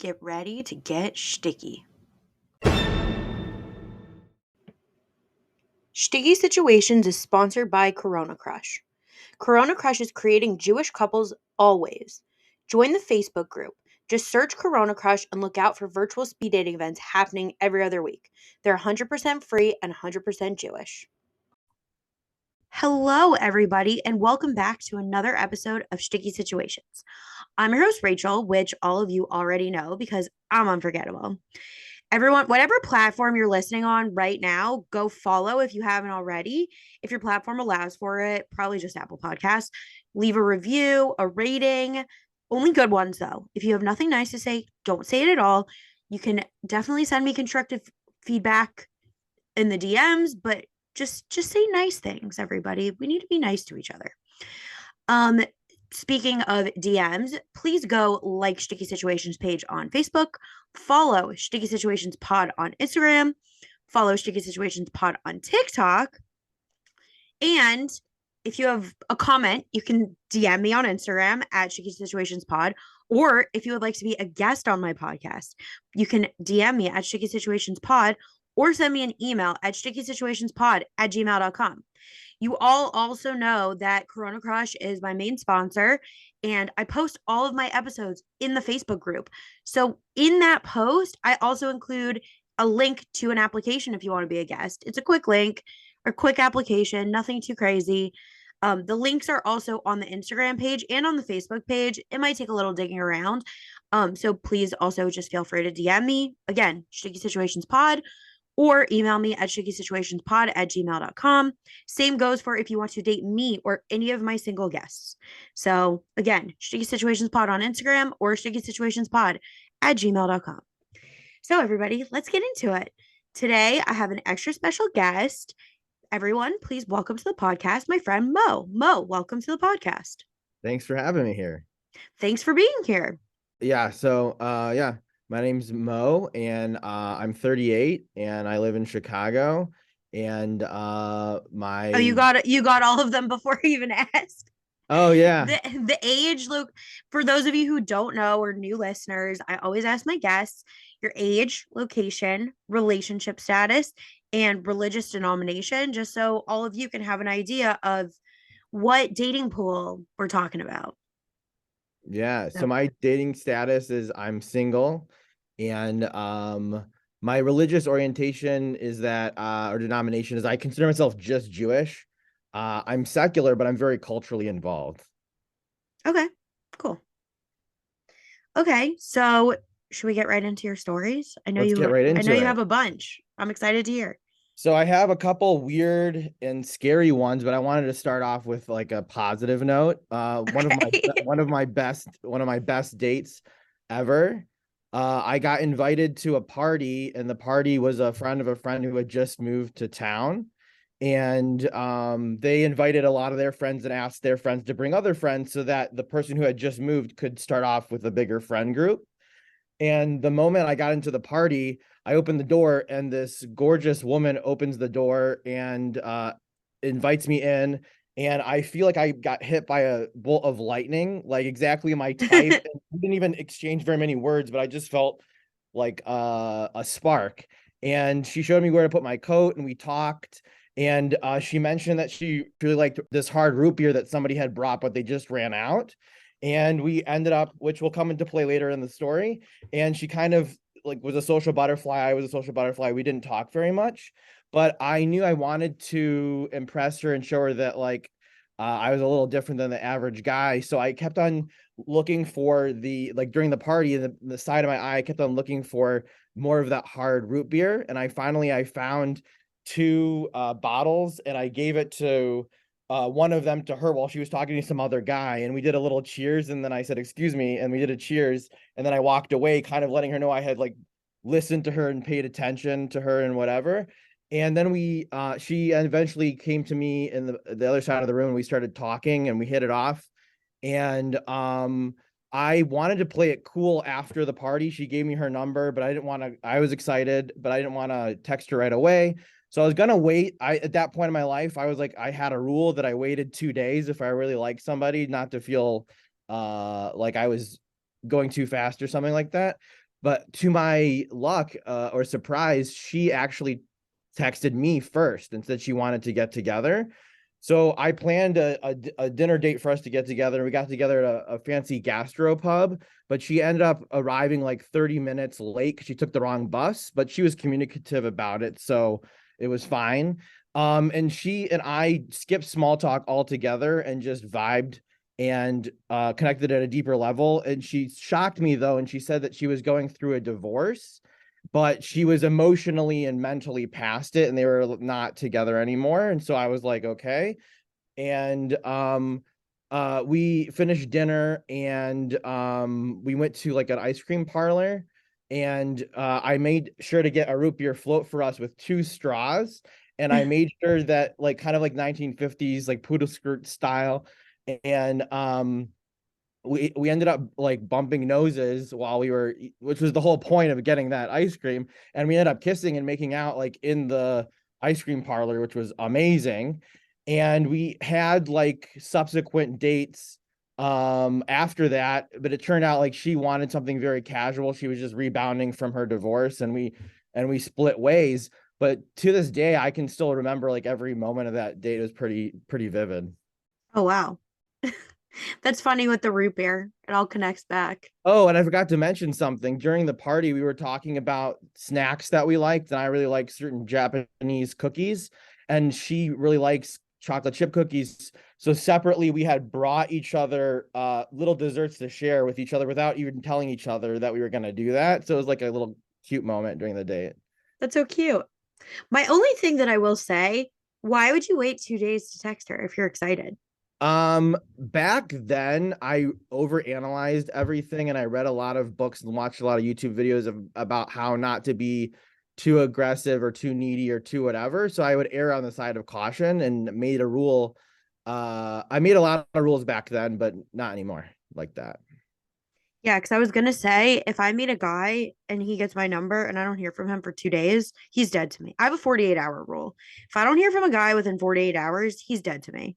get ready to get sticky. Sticky Situations is sponsored by Corona Crush. Corona Crush is creating Jewish couples always. Join the Facebook group. Just search Corona Crush and look out for virtual speed dating events happening every other week. They're 100% free and 100% Jewish. Hello, everybody, and welcome back to another episode of Sticky Situations. I'm your host, Rachel, which all of you already know because I'm unforgettable. Everyone, whatever platform you're listening on right now, go follow if you haven't already. If your platform allows for it, probably just Apple Podcasts. Leave a review, a rating, only good ones though. If you have nothing nice to say, don't say it at all. You can definitely send me constructive feedback in the DMs, but just say nice things, everybody. We need to be nice to each other. Speaking of DMs, please go like Sticky Situations page on Facebook, follow Sticky Situations Pod on Instagram, follow Sticky Situations Pod on TikTok, and if you have a comment, you can DM me on Instagram at Sticky Situations Pod, or if you would like to be a guest on my podcast, you can DM me at Sticky Situations Pod or send me an email at stickysituationspod@gmail.com. You all also know that Corona Crush is my main sponsor, and I post all of my episodes in the Facebook group. So in that post, I also include a link to an application if you want to be a guest. It's a quick link or quick application, nothing too crazy. The links are also on the Instagram page and on the Facebook page. It might take a little digging around. So please also just feel free to DM me. Again, Sticky Situations Pod, or email me at stickysituationspod@gmail.com. Same goes for if you want to date me or any of my single guests. So again, Sticky Situations Pod on Instagram or stickysituationspod@gmail.com. So everybody, let's get into it. Today, I have an extra special guest. Everyone, please welcome to the podcast my friend Mo. Mo, welcome to the podcast. Thanks for having me here. Thanks for being here. Yeah, so my name's Mo, and I'm 38 and I live in Chicago. And you got all of them before I even asked. Oh yeah. The age, look, for those of you who don't know or new listeners, I always ask my guests your age, location, relationship status, and religious denomination, just so all of you can have an idea of what dating pool we're talking about. Yeah, so my dating status is I'm single, and my religious orientation is that or denomination is I consider myself just Jewish. I'm secular, but I'm very culturally involved. Okay, cool. Okay, so should we get right into your stories? Let's get right into it. You have a bunch. I'm excited to hear. So I have a couple weird and scary ones, but I wanted to start off with like a positive note. One of my best dates ever. I got invited to a party, and the party was a friend of a friend who had just moved to town. And they invited a lot of their friends and asked their friends to bring other friends so that the person who had just moved could start off with a bigger friend group. And the moment I got into the party, I opened the door, and this gorgeous woman opens the door and invites me in. And I feel like I got hit by a bolt of lightning, like exactly my type. And we didn't even exchange very many words, but I just felt like a spark. And she showed me where to put my coat, and we talked. And she mentioned that she really liked this hard root beer that somebody had brought, but they just ran out. And we ended up, which will come into play later in the story. And she kind of like was a social butterfly. I was a social butterfly. We didn't talk very much, but I knew I wanted to impress her and show her that like I was a little different than the average guy. So I kept on looking for during the party, in the side of my eye, I kept on looking for more of that hard root beer. And I found two bottles, and I gave it to one of them to her while she was talking to some other guy, and we did a little cheers, and then I said, excuse me, and we did a cheers, and then I walked away, kind of letting her know I had like listened to her and paid attention to her and whatever. And then she eventually came to me in the other side of the room, and we started talking, and we hit it off. And I wanted to play it cool after the party. She gave me her number, but I was excited, but I didn't want to text her right away. So I was going to wait. At that point in my life, I was like, I had a rule that I waited 2 days if I really liked somebody, not to feel like I was going too fast or something like that. But to my luck, or surprise, she actually texted me first and said she wanted to get together. So I planned a dinner date for us to get together. We got together at a fancy gastro pub, but she ended up arriving like 30 minutes late because she took the wrong bus, but she was communicative about it. So it was fine. And she and I skipped small talk altogether and just vibed and connected at a deeper level. And she shocked me though, and she said that she was going through a divorce, but she was emotionally and mentally past it, and they were not together anymore. And so I was like, okay. And we finished dinner, and we went to like an ice cream parlor, and I made sure to get a root beer float for us with 2 straws. And I made sure that like kind of like 1950s like poodle skirt style, and we ended up like bumping noses while we were, which was the whole point of getting that ice cream. And we ended up kissing and making out like in the ice cream parlor, which was amazing. And we had like subsequent dates after that, but it turned out like she wanted something very casual. She was just rebounding from her divorce, and we split ways. But to this day, I can still remember like every moment of that date. It was pretty vivid. Oh, wow. That's funny with the root beer. It all connects back. Oh, and I forgot to mention something. During the party, we were talking about snacks that we liked, and I really like certain Japanese cookies, and she really likes chocolate chip cookies. So separately, we had brought each other little desserts to share with each other without even telling each other that we were going to do that. So it was like a little cute moment during the date. That's so cute. My only thing that I will say, why would you wait 2 days to text her if you're excited? Back then I overanalyzed everything, and I read a lot of books and watched a lot of YouTube videos about how not to be too aggressive or too needy or too whatever. So I would err on the side of caution and made a rule. I made a lot of rules back then, but not anymore like that. Yeah, because I was gonna say if I meet a guy and he gets my number and I don't hear from him for 2 days, he's dead to me. I have a 48-hour rule. If I don't hear from a guy within 48 hours, he's dead to me.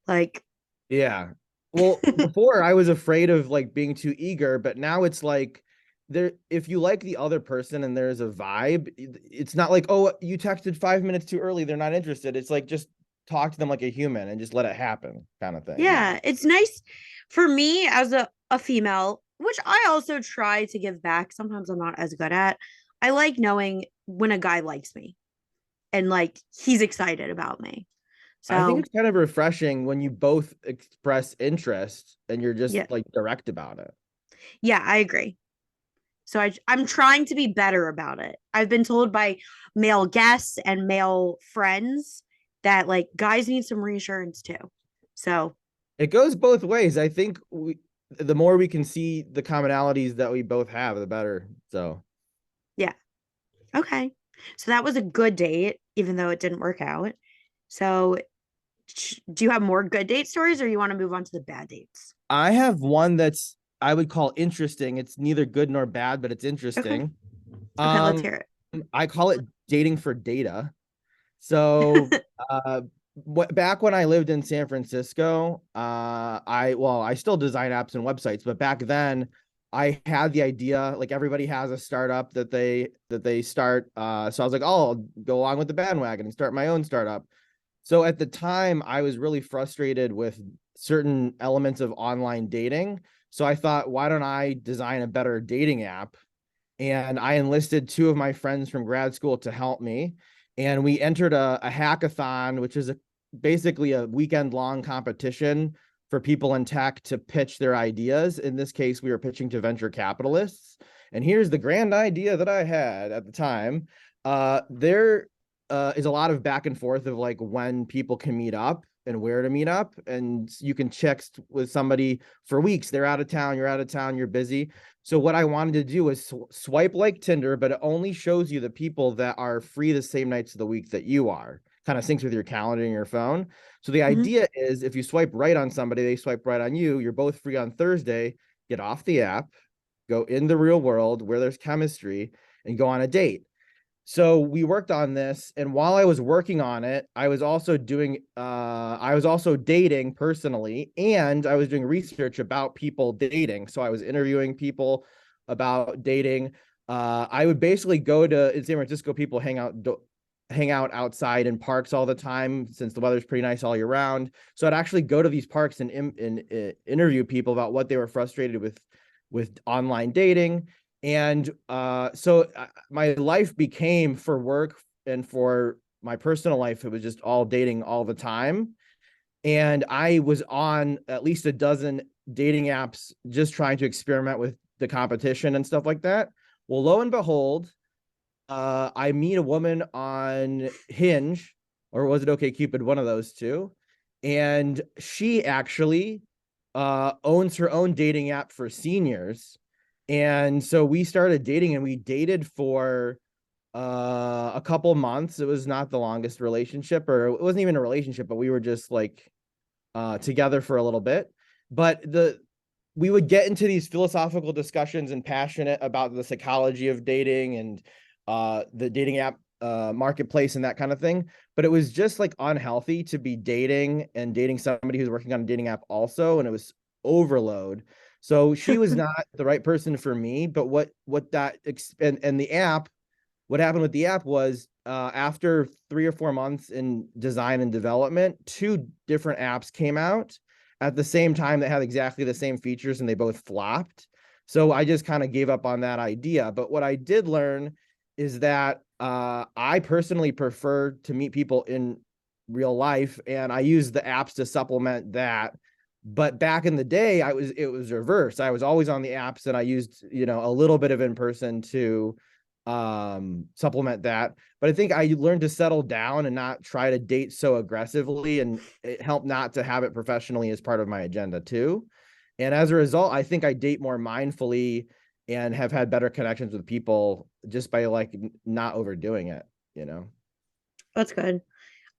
Like, Yeah. Well, before I was afraid of like being too eager, but now it's like there if you like the other person and there's a vibe, it's not like, oh, you texted 5 minutes too early, they're not interested. It's like just talk to them like a human and just let it happen kind of thing, you know. yeah, it's nice for me as a female, which I also try to give back. Sometimes I'm not as good at. I like knowing when a guy likes me and like he's excited about me. I think So it's kind of refreshing when you both express interest and you're just yeah, like direct about it. yeah, I agree. So I'm trying to be better about it. I've been told by male guests and male friends that like guys need some reassurance too. So It goes both ways. I think the more we can see the commonalities that we both have, the better. So yeah. Okay. So that was a good date, even though it didn't work out. So do you have more good date stories or you want to move on to the bad dates? I have one that's I would call interesting. It's neither good nor bad, but it's Okay. interesting. Okay, let's Um, hear I call it dating for data. So, it. back when I lived in San Francisco, I still design apps and websites, but back then I had the idea, like everybody has a startup that they start. So I was like, oh, I'll go along with the bandwagon and start my own startup. So at the time, I was really frustrated with certain elements of online dating. So I thought, why don't I design a better dating app? And I enlisted 2 of my friends from grad school to help me. And we entered a hackathon, which is basically a weekend long competition for people in tech to pitch their ideas. In this case, we were pitching to venture capitalists. And here's the grand idea that I had at the time. There is a lot of back and forth of like when people can meet up and where to meet up. And you can check with somebody for weeks. They're out of town, you're out of town, you're busy. So what I wanted to do was swipe like Tinder, but it only shows you the people that are free the same nights of the week that you are. Kind of syncs with your calendar and your phone. So the Mhm. idea is if you swipe right on somebody, they swipe right on you. You're both free on Thursday. Get off the app, go in the real world where there's chemistry, and go on a date. So we worked on this, and while I was working on it, I was also dating personally, and I was doing research about people dating. So I was interviewing people about dating. I would basically go to in San Francisco. People hang out outside in parks all the time since the weather's pretty nice all year round. So I'd actually go to these parks and interview people about what they were frustrated with online dating. And so my life became, for work and for my personal life, it was just all dating all the time. And I was on at least a dozen dating apps just trying to experiment with the competition and stuff like that. Well, lo and behold, I meet a woman on Hinge, or was it OkCupid? One of those two. And she actually owns her own dating app for seniors. And so we started dating, and we dated for a couple months. It was not the longest relationship, or it wasn't even a relationship, but we were just like together for a little bit. But we would get into these philosophical discussions and passionate about the psychology of dating and the dating app marketplace and that kind of thing. But it was just like unhealthy to be dating somebody who's working on a dating app also, and it was overload. So she was not the right person for me. But and the app, what happened with the app was after 3 or 4 months in design and development, two different apps came out at the same time that had exactly the same features, and they both flopped. So I just kind of gave up on that idea. But what I did learn is that I personally prefer to meet people in real life, and I use the apps to supplement that. But back in the day, it was reversed. I was always on the apps, and I used, a little bit of in person to supplement that. But I think I learned to settle down and not try to date so aggressively, and it helped not to have it professionally as part of my agenda too. And as a result, I think I date more mindfully and have had better connections with people just by like not overdoing it. That's good.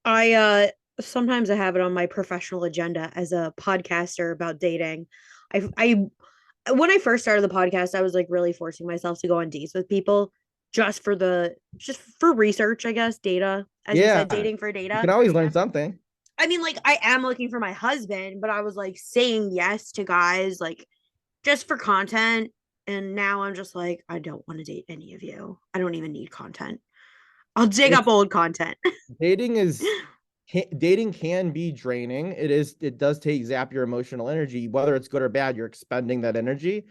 I sometimes I have it on my professional agenda as a podcaster about dating. I when I first started the podcast, I was like really forcing myself to go on dates with people just for research, I guess, data, as you said, Yeah, dating for you data. can always learn something. I mean, like I am looking for my husband, but I was like saying yes to guys like just for content. And now I'm just like, I don't want to date any of you. I don't even need content. I'll dig up It's old content. dating is dating can be draining. It does zap your emotional energy, whether it's good or bad. You're expending that energy.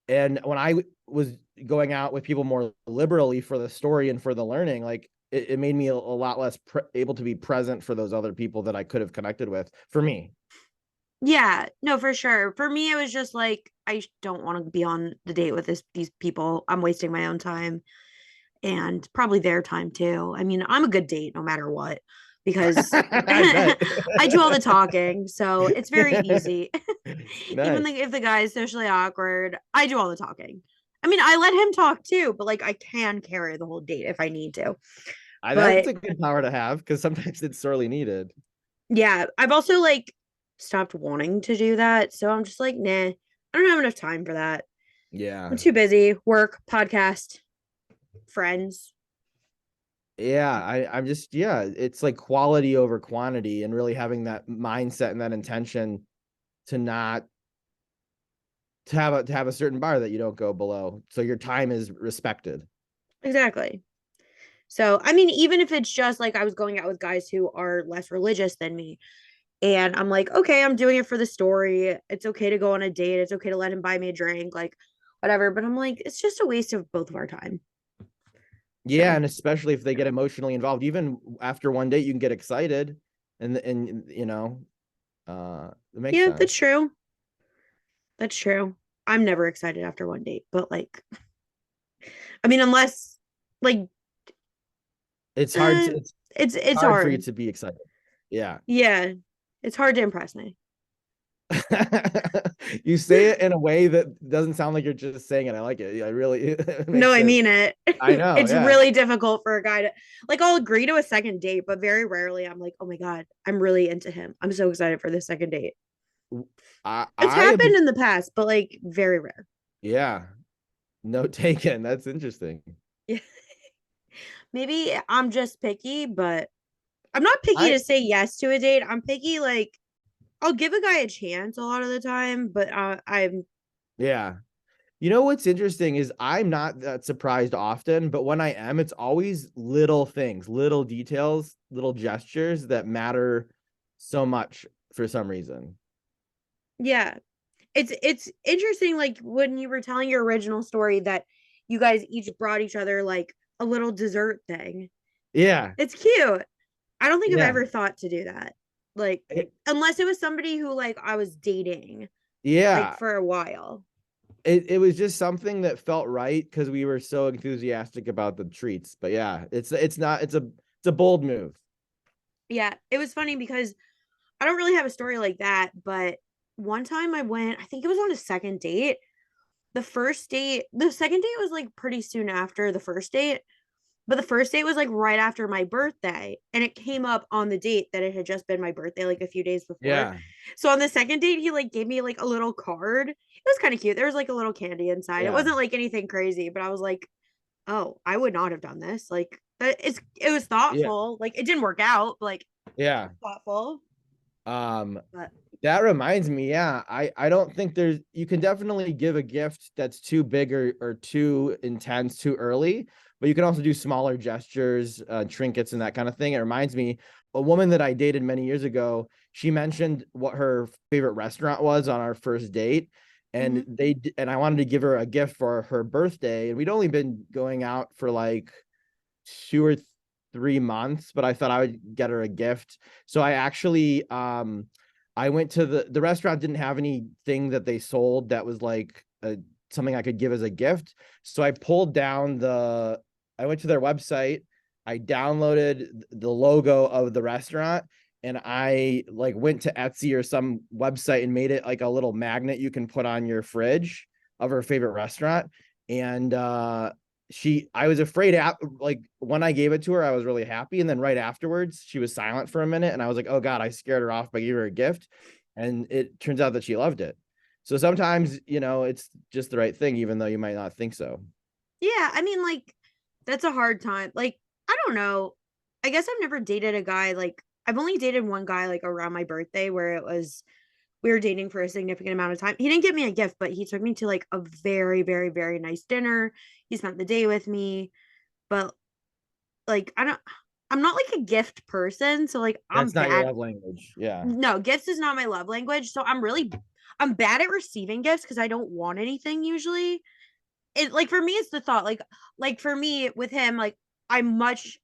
And when I was going out with people more liberally for the story and for the learning, like it made me a lot less able to be present for those other people that I could have connected with. For me, Yeah, no, for sure. For me, it was just like I don't want to be on the date with these people. I'm wasting my own time and probably their time too. I mean, I'm a good date no matter what because I bet. I do all the talking, so it's very easy. Even Nice. like if the guy is socially awkward, I do all the talking. I mean, I let him talk too, but like I can carry the whole date if I need to. That's But a good power to have because sometimes it's sorely needed. yeah, I've also like stopped wanting to do that. So I'm just like, nah, I don't have enough time for that. I'm Yeah. too busy. Work, podcast, friends. Yeah, I'm just, yeah, it's like quality over quantity, and really having that mindset and that intention to not to have a certain bar that you don't go below, so your time is respected. Exactly. So, I mean, even if it's just like I was going out with guys who are less religious than me, and I'm like, okay, I'm doing it for the story. It's okay to go on a date. It's okay to let him buy me a drink, like whatever. But I'm like, it's just a waste of both of our time. Yeah, So, and especially if they get emotionally involved, even after one date, you can get excited, and it makes yeah, that's sense. true. That's true. I'm never excited after one date, but like, I mean, unless like, It's hard eh, to it's it's hard for you hard. to be excited. Yeah. Yeah, it's hard to impress me. You say it in a way that doesn't sound like you're just saying it. I like it. I really it No, makes I it. mean it. I know, It's yeah. really difficult for a guy to like I'll agree to a second date, but very rarely I'm like, "Oh my god, I'm really into him. I'm so excited for this second date." It's I am, happened in the past, but like very rare. yeah. No taken. That's interesting. Yeah. Maybe I'm just picky, but I'm not picky I to say yes to a date. I'm picky like I'll give a guy a chance a lot of the time, but I'm Yeah. You know what's interesting is I'm not that surprised often, but when I am, it's always little things, little details, little gestures that matter so much for some reason. Yeah. It's interesting, like when you were telling your original story that you guys each brought each other like a little dessert thing. Yeah. It's cute. I don't think I've Yeah. ever thought to do that. Like, It- unless it was somebody who like I was dating like yeah. for a while. It was just something that felt right because we were so enthusiastic about the treats. But yeah, it's not it's a bold move. Yeah, it was funny because I don't really have a story like that, but one time I went, I think it was on a second date. The second date was like pretty soon after the first date, but the first date was like right after my birthday. And it came up on the date that it had just been my birthday, like a few days before. Yeah. So on the second date, he like gave me like a little card. It was kind of cute. There was like a little candy inside. It Yeah. wasn't like anything crazy, but I was like, oh, I would not have done this. Like, it was Yeah. thoughtful. Like, it didn't work out, but like, Yeah. thoughtful. Um, But that reminds me, yeah, I don't think there's you can definitely give a gift that's too big or too intense too early, but you can also do smaller gestures, trinkets and that kind of thing. It reminds me, a woman that I dated many years ago, she mentioned what her favorite restaurant was on our first date, and mhm. and I wanted to give her a gift for her birthday, and we'd only been going out for like 2 or 3 months, but I thought I would get her a gift. So I actually I went to the restaurant didn't have anything that they sold that was like something I could give as a gift. So I went to their website, I downloaded the logo of the restaurant, and I like went to Etsy or some website and made it like a little magnet you can put on your fridge of her favorite restaurant. And I was afraid like when I gave it to her, I was really happy. And then right afterwards, she was silent for a minute. And I was like, oh God, I scared her off by giving her a gift. And it turns out that she loved it. So sometimes, it's just the right thing, even though you might not think so. Yeah, I mean, like, that's a hard time. Like, I don't know. I guess I've never dated a guy like I've only dated one guy like around my birthday where it was we were dating for a significant amount of time. He didn't give me a gift, but he took me to like a very, very, very nice dinner. He spent the day with me, but like I'm not like a gift person, so like I'm That's not your bad. love language. Yeah. No, gifts is not my love language, so I'm bad at receiving gifts because I don't want anything usually. It like for me it's the thought like for me with him like I much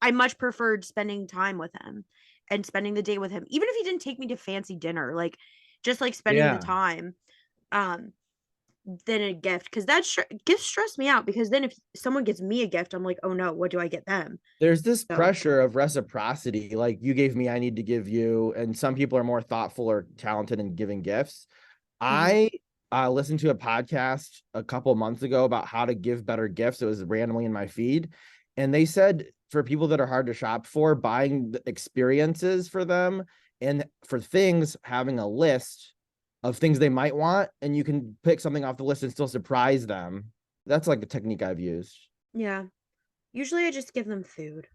I much preferred spending time with him and spending the day with him even if he didn't take me to fancy dinner like just like spending the Yeah. time um than a gift because gifts stress me out because then if someone gets me a gift I'm like oh no what do I get them There's this so pressure of reciprocity. Like you gave me, I need to give you. And some people are more thoughtful or talented in giving gifts. mhm. I listened to a podcast a couple months ago about how to give better gifts. It was randomly in my feed. And they said for people that are hard to shop for, buying the experiences for them and for things, having a list of things they might want, and you can pick something off the list and still surprise them. That's like the technique I've used. Yeah, usually I just give them food.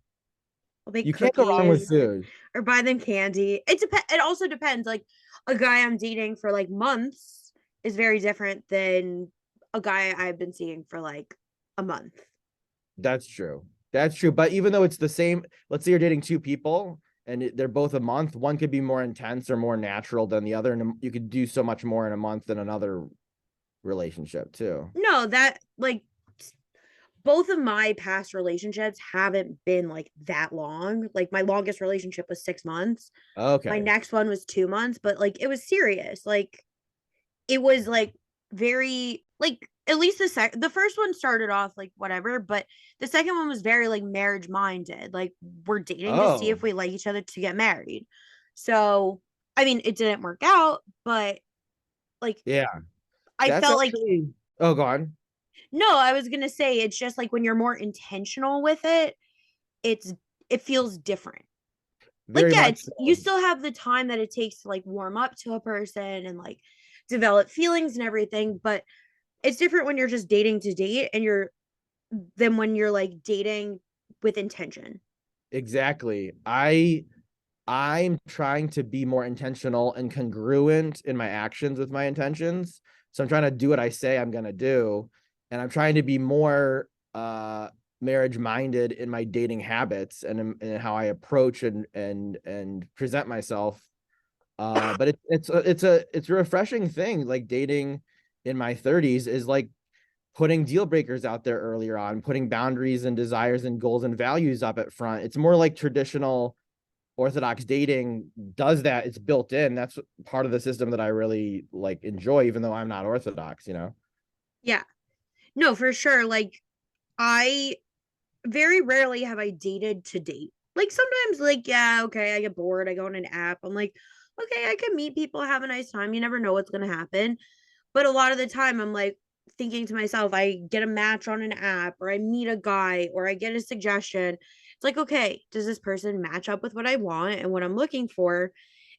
I'll bake You can't go wrong with cookies food. or buy them candy. It also depends. Like a guy I'm dating for like months is very different than a guy I've been seeing for like a month. That's true. That's true. But even though it's the same, let's say you're dating two people and they're both a month, one could be more intense or more natural than the other. And you could do so much more in a month than another relationship too. No, that like both of my past relationships haven't been like that long. Like my longest relationship was 6 months. My Okay. next one was 2 months, but like it was serious. Like it was like very like at least the first one started off like whatever, but the second one was very like marriage minded. Like we're dating to see if Oh, we like each other to get married. So I mean it didn't work out, but like yeah. I That's felt like actually, oh, go on. no, I was gonna say it's just like when you're more intentional with it, it's it feels different. Like Very yeah, much it's you so. still have the time that it takes to like warm up to a person and like develop feelings and everything, but it's different when you're just dating to date and you're than when you're like dating with intention. Exactly. I'm trying to be more intentional and congruent in my actions with my intentions. So I'm trying to do what I say I'm going to do. And I'm trying to be more marriage minded in my dating habits and how I approach and present myself. But it's a refreshing thing. Like dating in my 30s is like putting deal breakers out there earlier on, putting boundaries and desires and goals and values up at front. It's more like traditional orthodox dating does that. It's built in. That's part of the system that I really like enjoy, even though I'm not orthodox, you know? Yeah. No, for sure. Like, I very rarely have I dated to date. Like, sometimes, like, yeah, okay, I get bored. I go on an app. I'm like, okay, I can meet people, have a nice time. You never know what's going to happen. But a lot of the time, I'm like thinking to myself, I get a match on an app, or I meet a guy, or I get a suggestion. It's like, okay, does this person match up with what I want and what I'm looking for?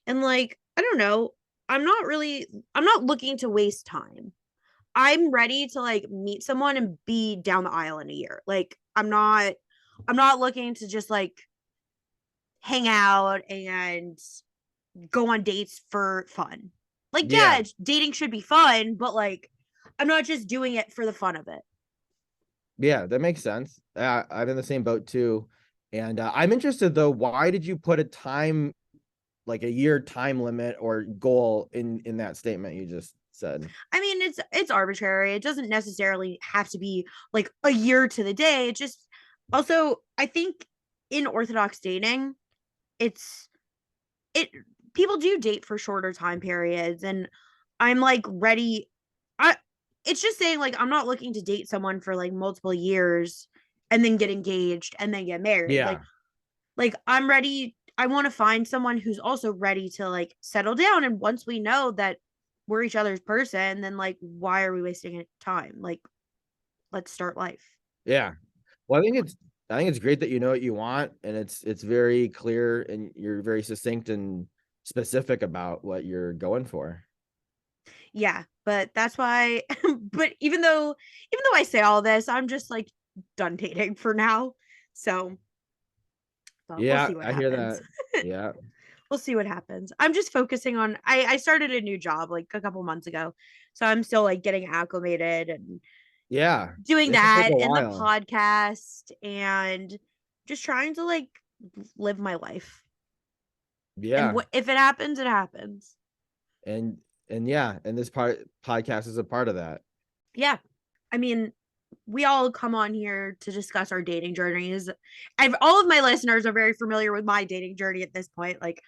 And like, I don't know. I'm not looking to waste time. I'm ready to like meet someone and be down the aisle in a year. Like, I'm not looking to just like hang out and go on dates for fun. Like, Yeah. yeah, dating should be fun, but like, I'm not just doing it for the fun of it. Yeah, that makes sense. I'm in the same boat too. And I'm interested though, why did you put a time, like a year time limit or goal in that statement you just said? I mean, it's arbitrary. It doesn't necessarily have to be like a year to the day. It just also, I think in orthodox dating, it's it people do date for shorter time periods, and I'm like ready. I It's just saying like I'm not looking to date someone for like multiple years and then get engaged and then get married. Yeah. Like I'm ready. I want to find someone who's also ready to like settle down, and once we know that we're each other's person, then like why are we wasting time? Like, let's start life. Yeah. Well, I think it's great that you know what you want and it's very clear and you're very succinct and specific about what you're going for. Yeah, but that's why but even though I say all this, I'm just like done dating for now. So, but we'll Yeah, see what I hear happens. that. Yeah. We'll see what happens. I'm just focusing on I started a new job like a couple months ago. So I'm still like getting acclimated and Yeah. doing It can take that a and the while. podcast and just trying to like live my life. And Yeah. if it happens, it happens. And and yeah, and this podcast is a part of that. Yeah. I mean, we all come on here to discuss our dating journeys. All of my listeners are very familiar with my dating journey at this point. Like,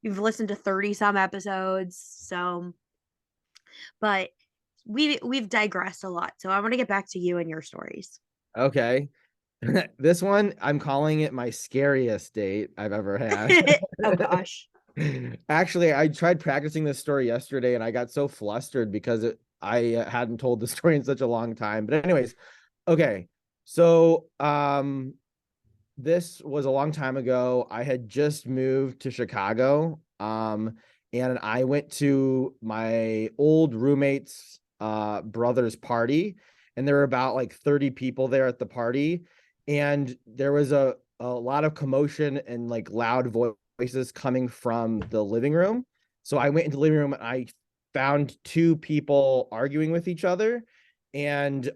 you've listened to 30 some episodes. So, but we've digressed a lot. So I want to get back to you and your stories. Okay. This one, I'm calling it my scariest date I've ever had. Oh gosh. Actually, I tried practicing this story yesterday and I got so flustered because I hadn't told the story in such a long time. But anyways, okay. So, this was a long time ago. I had just moved to Chicago. And I went to my old roommate's brother's party, and there were about like 30 people there at the party. And there was a lot of commotion and like loud voices coming from the living room. So I went into the living room and I found two people arguing with each other. And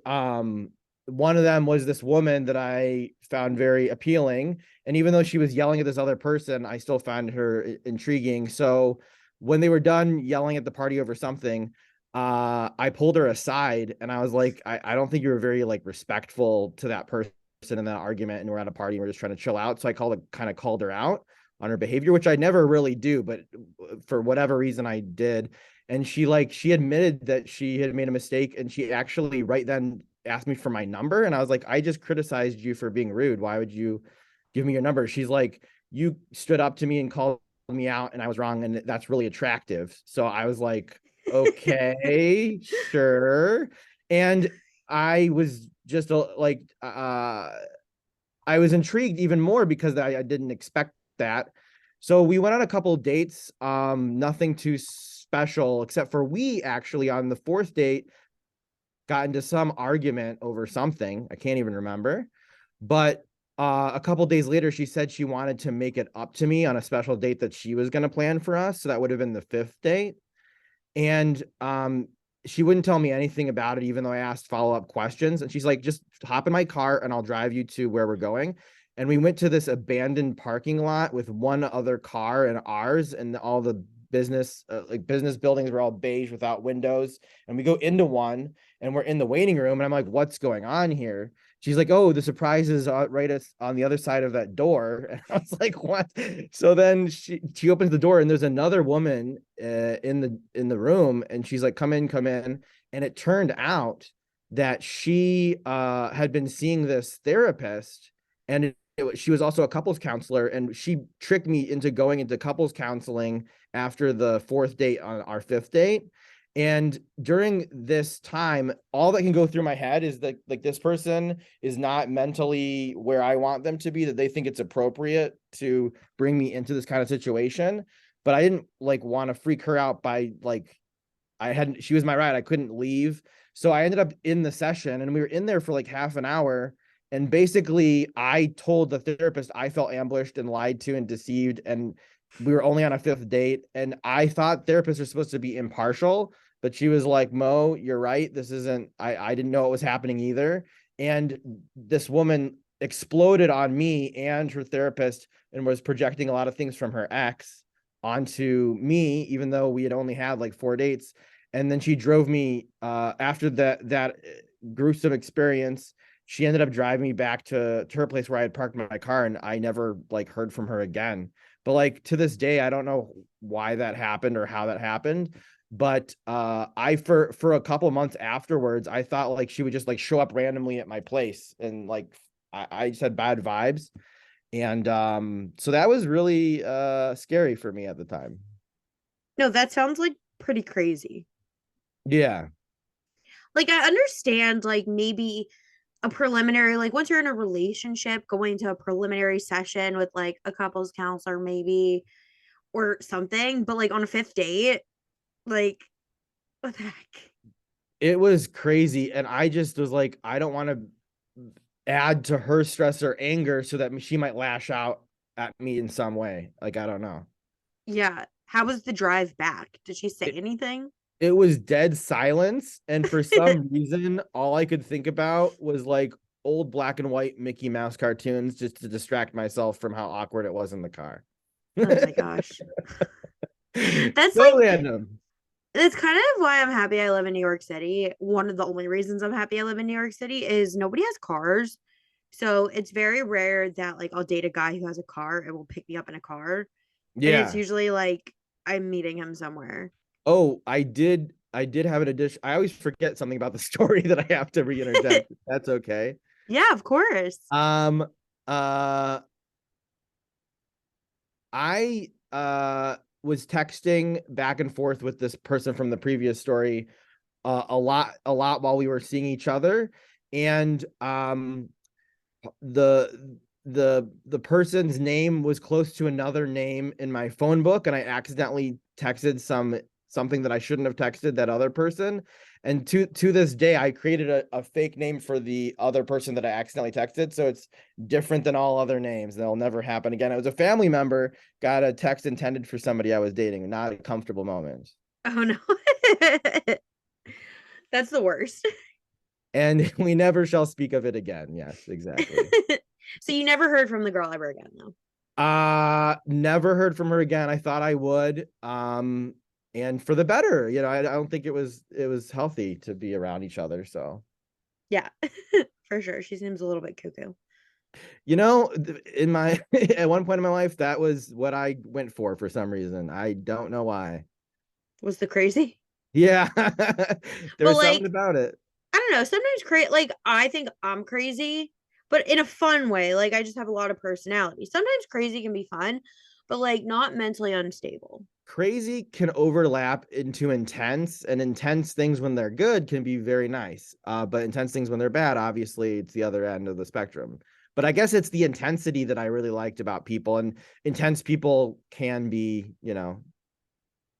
one of them was this woman that I found very appealing. And even though she was yelling at this other person, I still found her intriguing. So when they were done yelling at the party over something, I pulled her aside and I was like, I don't think you were very like respectful to that person in that argument. And we're at a party and we're just trying to chill out. So I kind of called her out on her behavior, which I never really do, but for whatever reason I did. And she admitted that she had made a mistake and she actually right then asked me for my number. And I was like, I just criticized you for being rude. Why would you give me your number? She's like, you stood up to me and called me out and I was wrong. And that's really attractive. So I was like, okay, sure. And I was just I was intrigued even more because I didn't expect that. So we went on a couple of dates, nothing too special, except for we actually on the fourth date got into some argument over something. I can't even remember. But A couple days later, she said she wanted to make it up to me on a special date that she was going to plan for us. So that would have been the fifth date. And she wouldn't tell me anything about it, even though I asked follow-up questions. And she's like, just hop in my car and I'll drive you to where we're going. And we went to this abandoned parking lot with one other car and ours, and all the business buildings were all beige without windows. And we go into one and we're in the waiting room, and I'm like, what's going on here? She's like, oh, the surprise is right on the other side of that door. And I was like, what? So then she opens the door, and there's another woman in the room, and she's like, come in, come in. And it turned out that she had been seeing this therapist, and she was also a couples counselor, and she tricked me into going into couples counseling after the fourth date on our fifth date. And during this time, all that can go through my head is that, like, this person is not mentally where I want them to be, that they think it's appropriate to bring me into this kind of situation. But I didn't like want to freak her out by like, she was my ride. I couldn't leave. So I ended up in the session, and we were in there for like half an hour. And basically I told the therapist I felt ambushed and lied to and deceived. And we were only on a fifth date. And I thought therapists are supposed to be impartial, but she was like, Mo, you're right. This isn't, I didn't know it was happening either. And this woman exploded on me and her therapist and was projecting a lot of things from her ex onto me, even though we had only had like 4 dates. And then she drove me after that gruesome experience. She ended up driving me back to her place where I had parked my car, and I never like heard from her again. But like to this day, I don't know why that happened or how that happened. But I for a couple months afterwards, I thought like she would just like show up randomly at my place, and like I just had bad vibes. And so that was really scary for me at the time. No, that sounds like pretty crazy. Yeah. Like I understand like maybe a preliminary, like once you're in a relationship, going to a preliminary session with like a couples counselor maybe or something, but like on a fifth date, like what the heck? It was crazy. And I just was like, I don't want to add to her stress or anger so that she might lash out at me in some way. Like, I don't know. Yeah. How was the drive back? Did she say It, anything? it was dead silence. And for some reason, all I could think about was like old black and white Mickey Mouse cartoons, just to distract myself from how awkward it was in the car. Oh my gosh. That's So like random. that's kind of why I'm happy I live in New York City. One of the only reasons I'm happy I live in New York City is nobody has cars. So it's very rare that like I'll date a guy who has a car and will pick me up in a car. And it's Yeah. usually like I'm meeting him somewhere. Oh, I did have an addition. I always forget something about the story that I have to re-interject. That's okay. Yeah, of course. Um, uh, I was texting back and forth with this person from the previous story a lot while we were seeing each other. And the person's name was close to another name in my phone book, and I accidentally texted something that I shouldn't have texted that other person. And to this day, I created a fake name for the other person that I accidentally texted, so it's different than all other names. That'll never happen again. It was a family member, got a text intended for somebody I was dating, not a comfortable moment. Oh no. That's the worst. And we never shall speak of it again. Yes, exactly. So you never heard from the girl ever again though. Never heard from her again. I thought I would. And for the better, I don't think it was healthy to be around each other. So, Yeah. For sure. She seems a little bit cuckoo. in my at one point in my life, that was what I went for some reason. I don't know why. Was the crazy? Yeah. There But was something like about it. I don't know. Sometimes like I think I'm crazy, but in a fun way. Like I just have a lot of personality. Sometimes crazy can be fun, but like not mentally unstable. Crazy can overlap into intense, and intense things when they're good can be very nice. But intense things when they're bad, obviously it's the other end of the spectrum. But I guess it's the intensity that I really liked about people, and intense people can be, a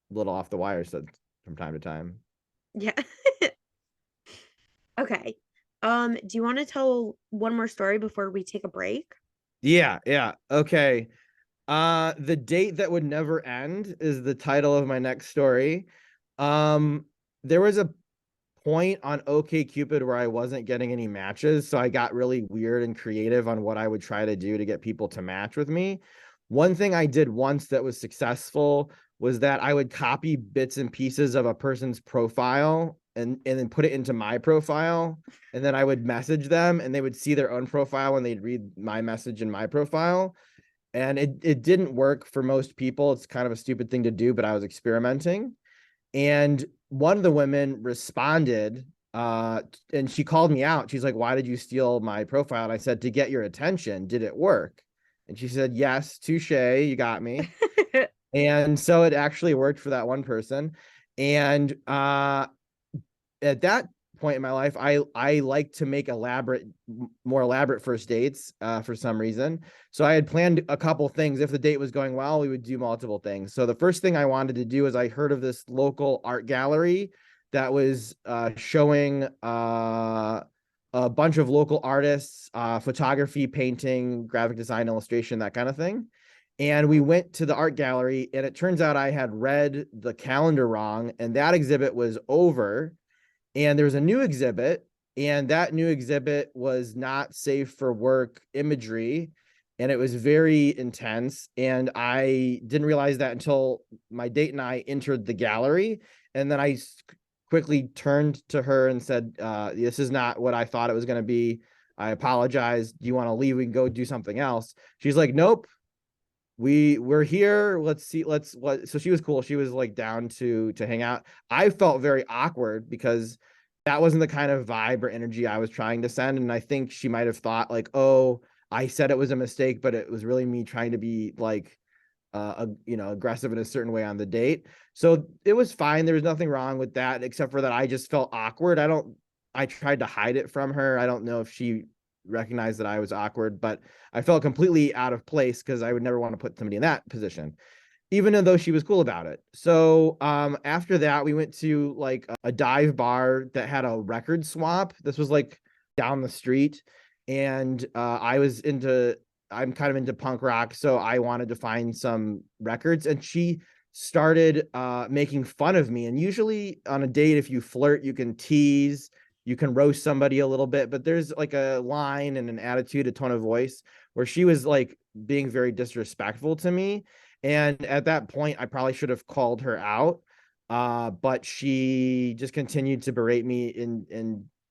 little off the wire so from time to time. Yeah. Okay. Do you want to tell one more story before we take a break? Yeah, yeah. Okay. The date that would never end is the title of my next story. Um, there was a point on OkCupid where I wasn't getting any matches, so I got really weird and creative on what I would try to do to get people to match with me. One thing I did once that was successful was that I would copy bits and pieces of a person's profile and then put it into my profile, and then I would message them and they would see their own profile when they'd read my message in my profile. And it didn't work for most people. It's kind of a stupid thing to do, but I was experimenting. And one of the women responded, and she called me out. She's like, "Why did you steal my profile?" And I said, "To get your attention. Did it work?" And she said, "Yes, touche, you got me." And so it actually worked for that one person. And at that point in my life, I like to make more elaborate first dates for some reason. So I had planned a couple things. If the date was going well, we would do multiple things. So the first thing I wanted to do is I heard of this local art gallery that was showing a bunch of local artists, photography, painting, graphic design, illustration, that kind of thing. And we went to the art gallery, and it turns out I had read the calendar wrong, and that exhibit was over, and there was a new exhibit, and that new exhibit was not safe for work imagery, and it was very intense, and I didn't realize that until my date and I entered the gallery. And then I quickly turned to her and said, this is not what I thought it was going to be. I apologize. Do you want to leave? We can go do something else. She's like, nope, we're here, let's see, let's what. So she was cool, she was like down to hang out. I felt very awkward because that wasn't the kind of vibe or energy I was trying to send, and I think she might have thought like, oh, I said it was a mistake, but it was really me trying to be like aggressive in a certain way on the date. So it was fine, there was nothing wrong with that, except for that I just felt awkward. I tried to hide it from her. I don't know if she recognized that I was awkward, but I felt completely out of place because I would never want to put somebody in that position, even though she was cool about it. So after that, we went to like a dive bar that had a record swap. This was like down the street, and I'm kind of into punk rock, so I wanted to find some records, and she started making fun of me. And usually on a date, if you flirt, you can tease, you can roast somebody a little bit, but there's like a line and an attitude, a tone of voice, where she was like being very disrespectful to me. And at that point, I probably should have called her out. But she just continued to berate me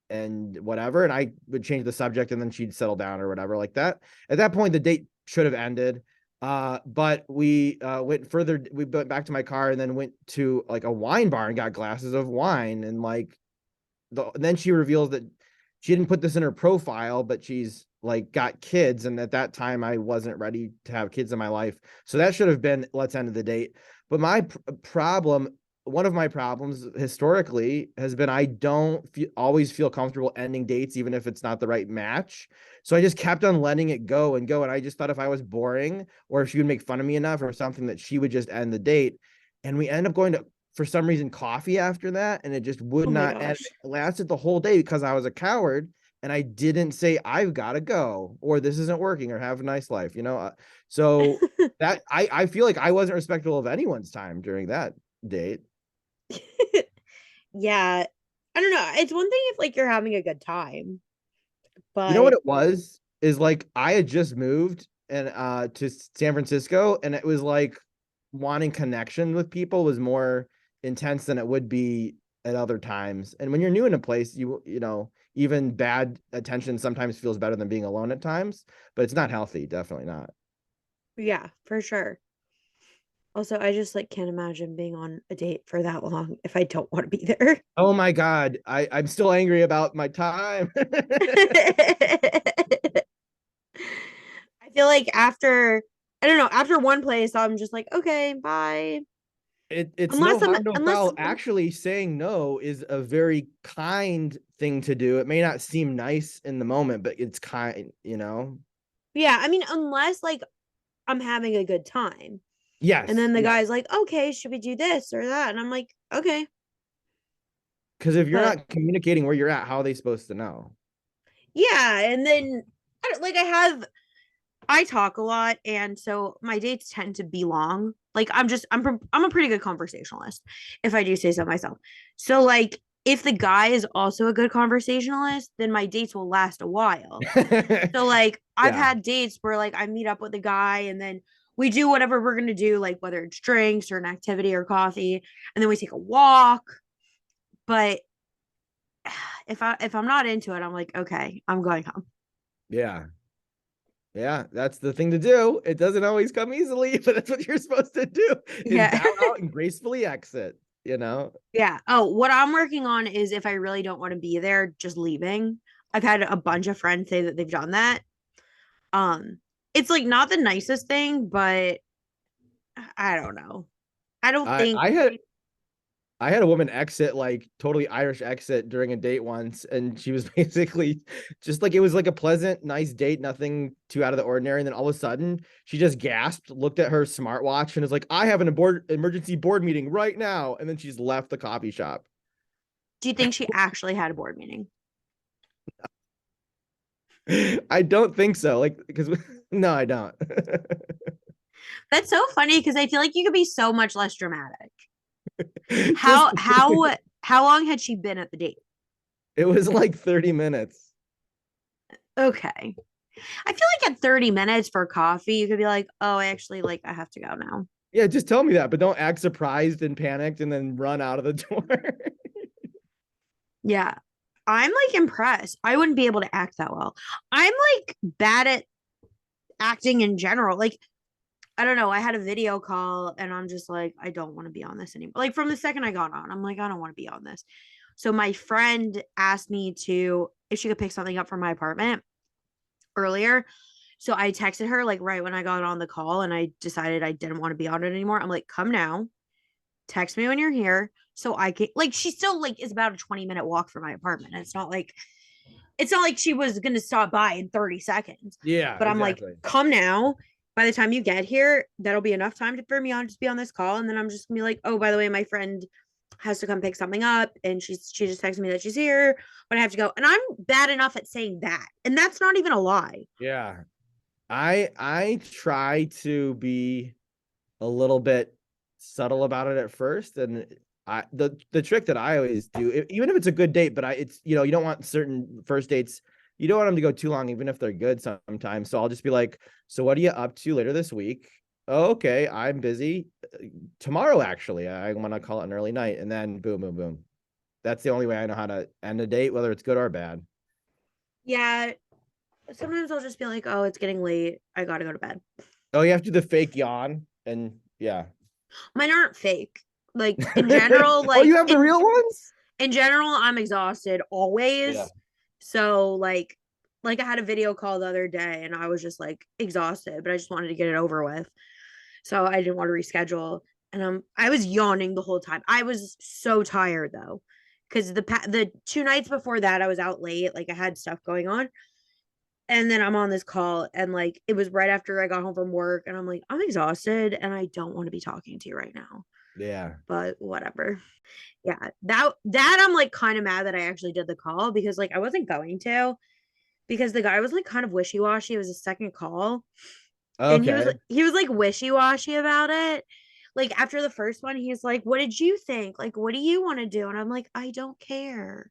and whatever. And I would change the subject, and then she'd settle down or whatever like that. At that point, the date should have ended. But we went further. We went back to my car and then went to like a wine bar and got glasses of wine. And like then she reveals that she didn't put this in her profile, but she's like got kids. And at that time, I wasn't ready to have kids in my life. So that should have been, let's end the date. But problem, one of my problems historically has been I don't always feel comfortable ending dates, even if it's not the right match. So I just kept on letting it go and go. And I just thought if I was boring or if she would make fun of me enough or something, that she would just end the date. And we end up going to, for some reason, coffee after that, and it just would Oh my not end. gosh. It lasted the whole day because I was a coward and I didn't say I've got to go or this isn't working or have a nice life, so that I feel like I wasn't respectful of anyone's time during that date. Yeah. I don't know. It's one thing if like you're having a good time, You know what but it was? Is like I had just moved and to San Francisco, and it was like wanting connection with people was more intense than it would be at other times. And when you're new in a place, even bad attention sometimes feels better than being alone at times, but it's not healthy, definitely not. yeah, for sure. Also, I just like can't imagine being on a date for that long if I don't want to be there. Oh my God, I'm still angry about my time. I feel like after I don't know, after one place, I'm just like, okay, bye. It's no Unless I'm harm, no unless foul. Actually, saying no is a very kind thing to do. It may not seem nice in the moment, but it's kind. yeah, I mean, unless like I'm having a good time. And Yes, then the yes. guy's like, okay, should we do this or that? And I'm like, okay. Because if you're But not communicating where you're at, how are they supposed to know? yeah, and then I don't like I have I talk a lot, and so my dates tend to be long. Like I'm a pretty good conversationalist, if I do say so myself. So like if the guy is also a good conversationalist, then my dates will last a while. So like I've Yeah. had dates where like I meet up with a guy and then we do whatever we're gonna do, like whether it's drinks or an activity or coffee, and then we take a walk. But if I'm not into it, I'm like, okay, I'm going home. Yeah. Yeah, that's the thing to do. It doesn't always come easily, but that's what you're supposed to do is Yeah. bow out and gracefully exit, you know? Yeah. Oh, what I'm working on is if I really don't want to be there, just leaving. I've had a bunch of friends say that they've done that. Um, it's like not the nicest thing, but I don't know. I don't I think I had I had a woman exit, like totally Irish exit during a date once, and she was basically just like it was like a pleasant, nice date, nothing too out of the ordinary. And then all of a sudden, she just gasped, looked at her smartwatch, and was like, "I have an emergency board meeting right now." And then she's left the coffee shop. do you think she actually had a board meeting? I don't think so. Like, because no, I don't. That's so funny because I feel like you could be so much less dramatic. Just How long had she been at the date? it was like 30 minutes. Okay. I feel like at 30 minutes for coffee, you could be like, oh, actually, like I have to go now. Yeah, just tell me that, but don't act surprised and panicked and then run out of the door. Yeah. I'm like impressed. I wouldn't be able to act that well. I'm like bad at acting in general. Like, I don't know. I had a video call and I'm just like, I don't want to be on this anymore. Like, from the second I got on, I'm like, I don't want to be on this. So, my friend asked me to, if she could pick something up from my apartment earlier. So, I texted her like right when I got on the call and I decided I didn't want to be on it anymore. I'm like, come now, text me when you're here. So I can, like, she still like is about a 20-minute walk from my apartment. It's not like she was going to stop by in 30 seconds. Yeah, But I'm like, exactly. come now. By the time you get here, that'll be enough time for me on just be on this call. And then I'm just gonna be like, oh, by the way, my friend has to come pick something up and she just texted me that she's here, but I have to go. And I'm bad enough at saying that. And that's not even a lie. Yeah. I try to be a little bit subtle about it at first, and the trick that I always do, even if it's a good date, but it's you don't want certain first dates, you don't want them to go too long, even if they're good sometimes. So I'll just be like, "So what are you up to later this week?" "Oh, okay, I'm busy tomorrow. Actually, I want to call it an early night," and then boom, boom, boom. That's the only way I know how to end a date, whether it's good or bad. Yeah. Sometimes I'll just be like, oh, it's getting late. I gotta go to bed. Oh, you have to do the fake yawn, and yeah. Mine aren't fake. Like in general, Oh, you have the real ones? in general, I'm exhausted Yeah. always. So like I had a video call the other day and I was just like exhausted, but I just wanted to get it over with. So I didn't want to reschedule. And I was yawning the whole time. I was so tired though. Because the 2 nights before that I was out late, like I had stuff going on. And then I'm on this call and like it was right after I got home from work and I'm like, I'm exhausted and I don't want to be talking to you right now. Yeah. But whatever. Yeah, that I'm like kind of mad that I actually did the call because like I wasn't going to because the guy was like kind of wishy-washy. It was a second call and he was Okay. he was like wishy-washy about it. Like after the first one, he's like, "What did you think? Like, what do you want to do?" And I'm like, "I don't care."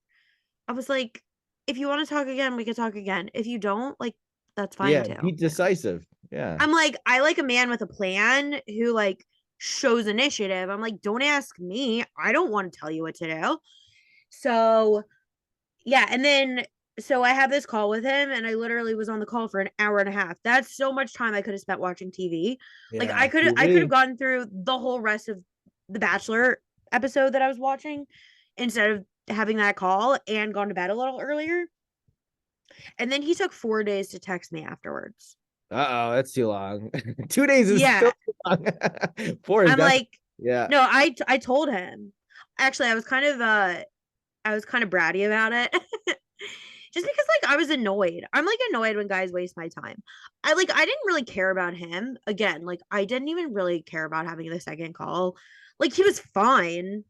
I was like, "If you want to talk again, we can talk again. If you don't, like, that's fine Yeah, too." be decisive. Yeah. I'm like, I like a man with a plan who like shows initiative. I'm like, don't ask me. I don't want to tell you what to do. So yeah, and then so I have this call with him and I literally was on the call for an hour and a half. That's so much time I could have spent watching TV. Like Yeah. I could have TV. gotten through the whole rest of the Bachelor episode that I was watching instead of having that call and gone to bed a little earlier. And then he took 4 days to text me afterwards. Uh-oh, that's too long. 2 days is Yeah, still too long. Four is I'm definitely, like, yeah. no, I told him. Actually, I was kind of bratty about it. Just because like I was annoyed. I'm like annoyed when guys waste my time. I didn't really care about him. Again, like I didn't even really care about having the second call. Like he was fine.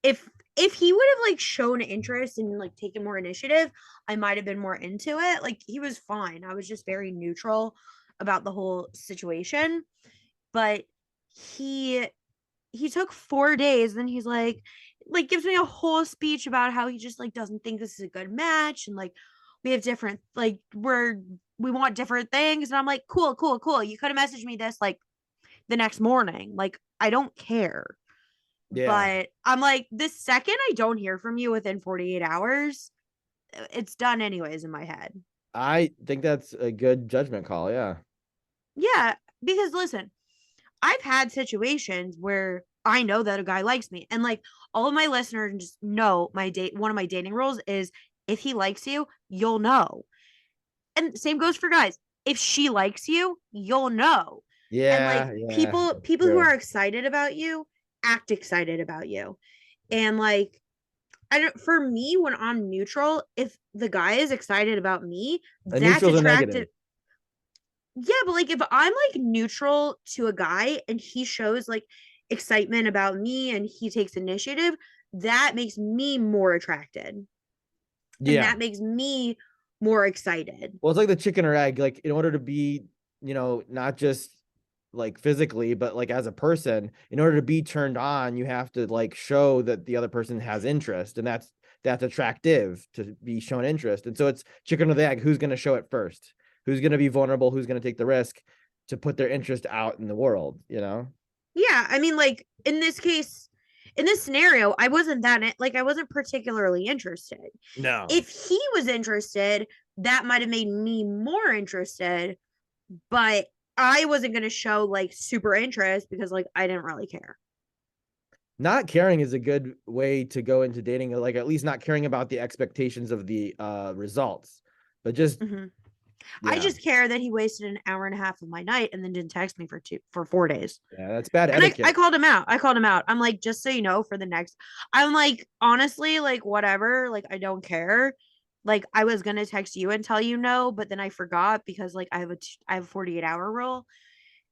If he would have like shown interest and like taken more initiative, I might have been more into it. Like he was fine. I was just very neutral about the whole situation. But he he took 4 days, then he's like gives me a whole speech about how he just like doesn't think this is a good match, and like we have different like we want different things. And I'm like, cool, cool, cool. You could have messaged me this like the next morning. Like, I don't care. Yeah. But I'm like, the second I don't hear from you within 48 hours, it's done anyways in my head. I think that's a good judgment call. Yeah. Yeah, because listen, I've had situations where I know that a guy likes me, and like all of my listeners just know my date. One of my dating rules is if he likes you, you'll know. And same goes for guys. If she likes you, you'll know. And like Yeah. Yeah. people who True. are excited about you act excited about you. And like I don't for me when I'm neutral, if the guy is excited about me, A that's neutral's a negative. attractive. Yeah, but like if I'm like neutral to a guy and he shows like excitement about me and he takes initiative, that makes me more attracted. And Yeah. that makes me more excited. Well, it's like the chicken or egg. Like, in order to be, not just like physically, but like as a person, in order to be turned on, you have to like show that the other person has interest, and that's attractive to be shown interest. And so it's chicken or the egg. Who's going to show it first? Who's going to be vulnerable? Who's going to take the risk to put their interest out in the world? Yeah, I mean, like in this case, in this scenario, I wasn't I wasn't particularly interested. No. If he was interested, that might have made me more interested, but I wasn't going to show like super interest because like I didn't really care. Not caring is a good way to go into dating, like at least not caring about the expectations of the results, but just Mm-hmm. I yeah. just care that he wasted an hour and a half of my night and then didn't text me for 4 days. Yeah, that's bad And I etiquette. called him out. I called him out. I'm like, just so you know, for the next, I'm like, honestly, like, whatever. Like, I don't care. Like, I was going to text you and tell you no, but then I forgot because, like, I have a 48-hour rule.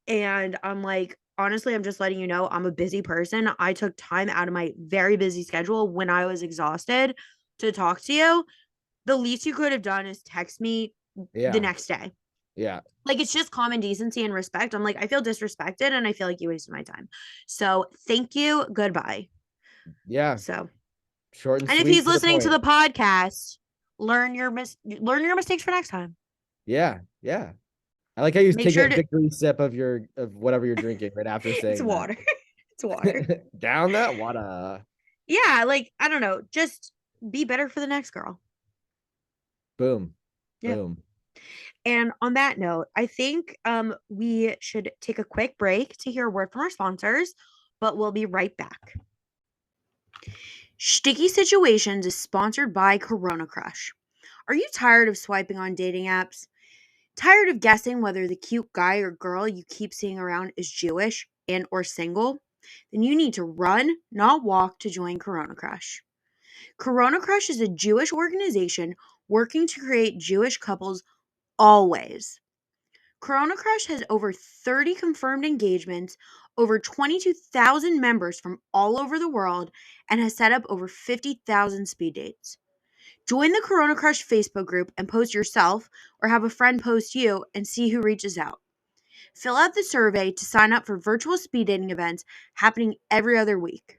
And I'm like, honestly, I'm just letting you know I'm a busy person. I took time out of my very busy schedule when I was exhausted to talk to you. The least you could have done is text me the Yeah. next day. Yeah. Like it's just common decency and respect. I'm like, I feel disrespected and I feel like you wasted my time. So thank you. Goodbye. Yeah. So, Short and and if sweet he's to the listening to point. the podcast, learn your mistakes for next time. Yeah. Yeah. I like how you Make take sure that to victory sip of whatever you're drinking right after it's saying water. It's water. that. Down that water. Yeah, like I don't know, just be better for the next girl. Boom. Yep. Boom. And on that note, I think we should take a quick break to hear a word from our sponsors, but we'll be right back. Sticky Situations is sponsored by Corona Crush. Are you tired of swiping on dating apps? Tired of guessing whether the cute guy or girl you keep seeing around is Jewish and or single? Then you need to run, not walk to join Corona Crush. Corona Crush is a Jewish organization working to create Jewish couples always. Corona Crush has over 30 confirmed engagements, over 22,000 members from all over the world, and has set up over 50,000 speed dates. Join the Corona Crush Facebook group and post yourself or have a friend post you and see who reaches out. Fill out the survey to sign up for virtual speed dating events happening every other week.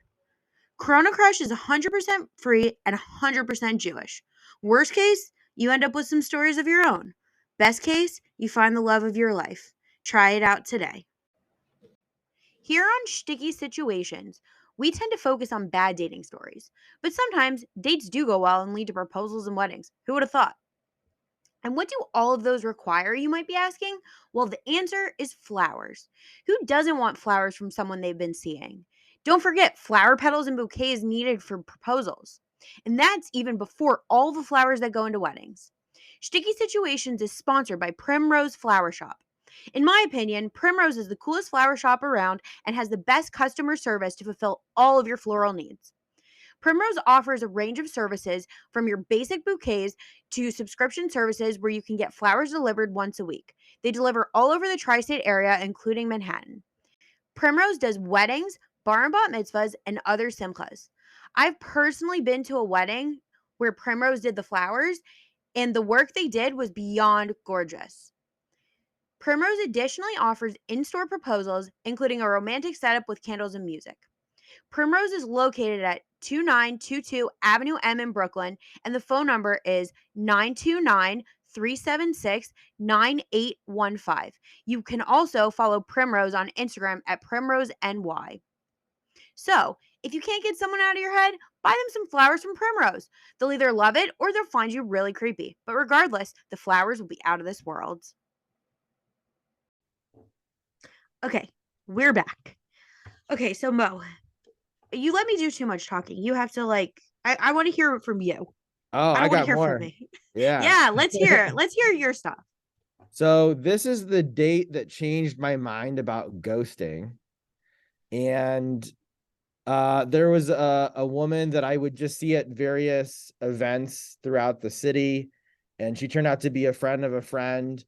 Corona Crush is 100% free and 100% Jewish. Worst case, you end up with some stories of your own. Best case, you find the love of your life. Try it out today. Here on Sticky Situations, we tend to focus on bad dating stories, but sometimes dates do go well and lead to proposals and weddings. Who would have thought? And what do all of those require, you might be asking? Well, the answer is flowers. Who doesn't want flowers from someone they've been seeing? Don't forget, flower petals and bouquets needed for proposals. And that's even before all the flowers that go into weddings. Sticky Situations is sponsored by Primrose Flower Shop. In my opinion, Primrose is the coolest flower shop around and has the best customer service to fulfill all of your floral needs. Primrose offers a range of services from your basic bouquets to subscription services where you can get flowers delivered once a week. They deliver all over the tri state area, including Manhattan. Primrose does weddings, bar and bat mitzvahs, and other simchas. I've personally been to a wedding where Primrose did the flowers, and the work they did was beyond gorgeous. Primrose additionally offers in-store proposals, including a romantic setup with candles and music. Primrose is located at 2922 Avenue M in Brooklyn, and the phone number is 929-376-9815. You can also follow Primrose on Instagram at PrimroseNY. So, if you can't get someone out of your head, buy them some flowers from Primrose. They'll either love it or they'll find you really creepy. But regardless, the flowers will be out of this world. Okay, we're back. Okay, so Mo, you let me do too much talking. You have to I want to hear it from you. Oh, I I don't want to got hear from more. me. Yeah. Yeah, let's hear it. Let's hear your stuff. So this is the date that changed my mind about ghosting. And there was a woman that I would just see at various events throughout the city, and she turned out to be a friend of a friend.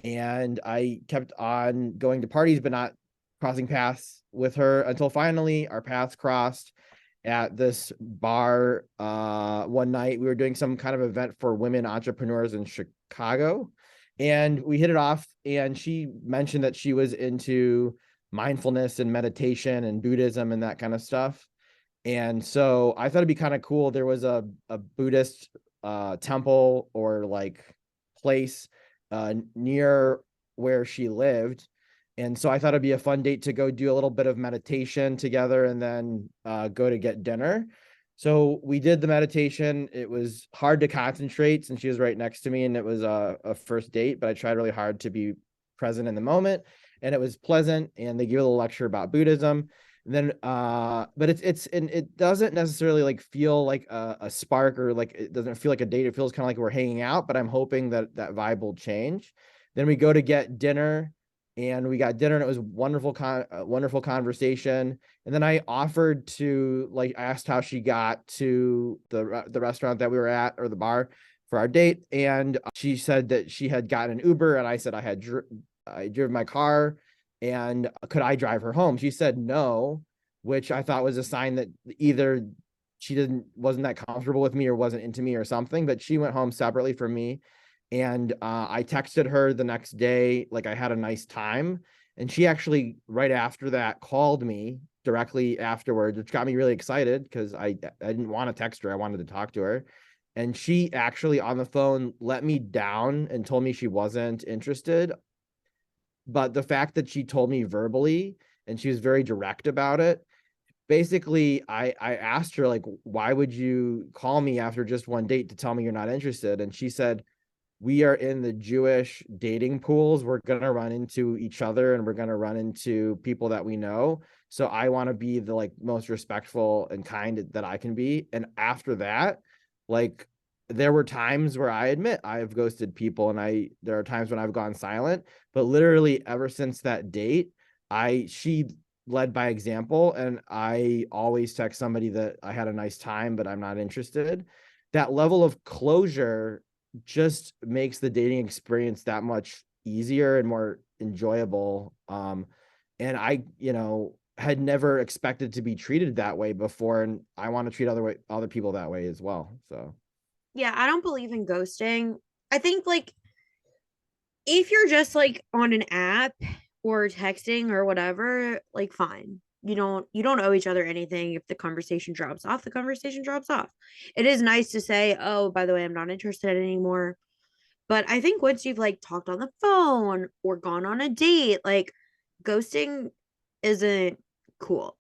And I kept on going to parties, but not crossing paths with her until finally our paths crossed at this bar. One night we were doing some kind of event for women entrepreneurs in Chicago, and we hit it off. And she mentioned that she was into mindfulness and meditation and Buddhism and that kind of stuff. And so I thought it'd be kind of cool. There was a Buddhist temple or like place near where she lived. And so I thought it'd be a fun date to go do a little bit of meditation together and then go to get dinner. So we did the meditation. It was hard to concentrate since she was right next to me, and it was a first date, but I tried really hard to be present in the moment, and it was pleasant. And they gave a little lecture about Buddhism. And then but and it doesn't necessarily like feel like a spark, or like it doesn't feel like a date. It feels kind of like we're hanging out, but I'm hoping that that vibe will change. Then we go to get dinner, and we got dinner, and it was wonderful conversation. And then I offered to, like, I asked how she got to the restaurant that we were at, or the bar, for our date. And she said that she had gotten an Uber, and I said I drove my car, and could I drive her home? She said no, which I thought was a sign that either she wasn't that comfortable with me or wasn't into me or something. But she went home separately from me. And I texted her the next day, like I had a nice time. And she actually, right after that, called me directly afterwards, which got me really excited because I didn't want to text her. I wanted to talk to her. And she actually on the phone let me down and told me she wasn't interested. But the fact that she told me verbally, and she was very direct about it, basically I asked her, like, why would you call me after just one date to tell me you're not interested? And she said, we are in the Jewish dating pools. We're going to run into each other, and we're going to run into people that we know. So I want to be the like most respectful and kind that I can be. And after that, like, there were times where I admit I have ghosted people, and there are times when I've gone silent, but literally ever since that date, she led by example, and I always text somebody that I had a nice time, but I'm not interested. That level of closure just makes the dating experience that much easier and more enjoyable. And I, had never expected to be treated that way before, and I want to treat other people that way as well. So Yeah, I don't believe in ghosting. I think like if you're just like on an app or texting or whatever, like fine. You don't owe each other anything. If the conversation drops off, the conversation drops off. It is nice to say, "Oh, by the way, I'm not interested anymore." But I think once you've like talked on the phone or gone on a date, like ghosting isn't cool.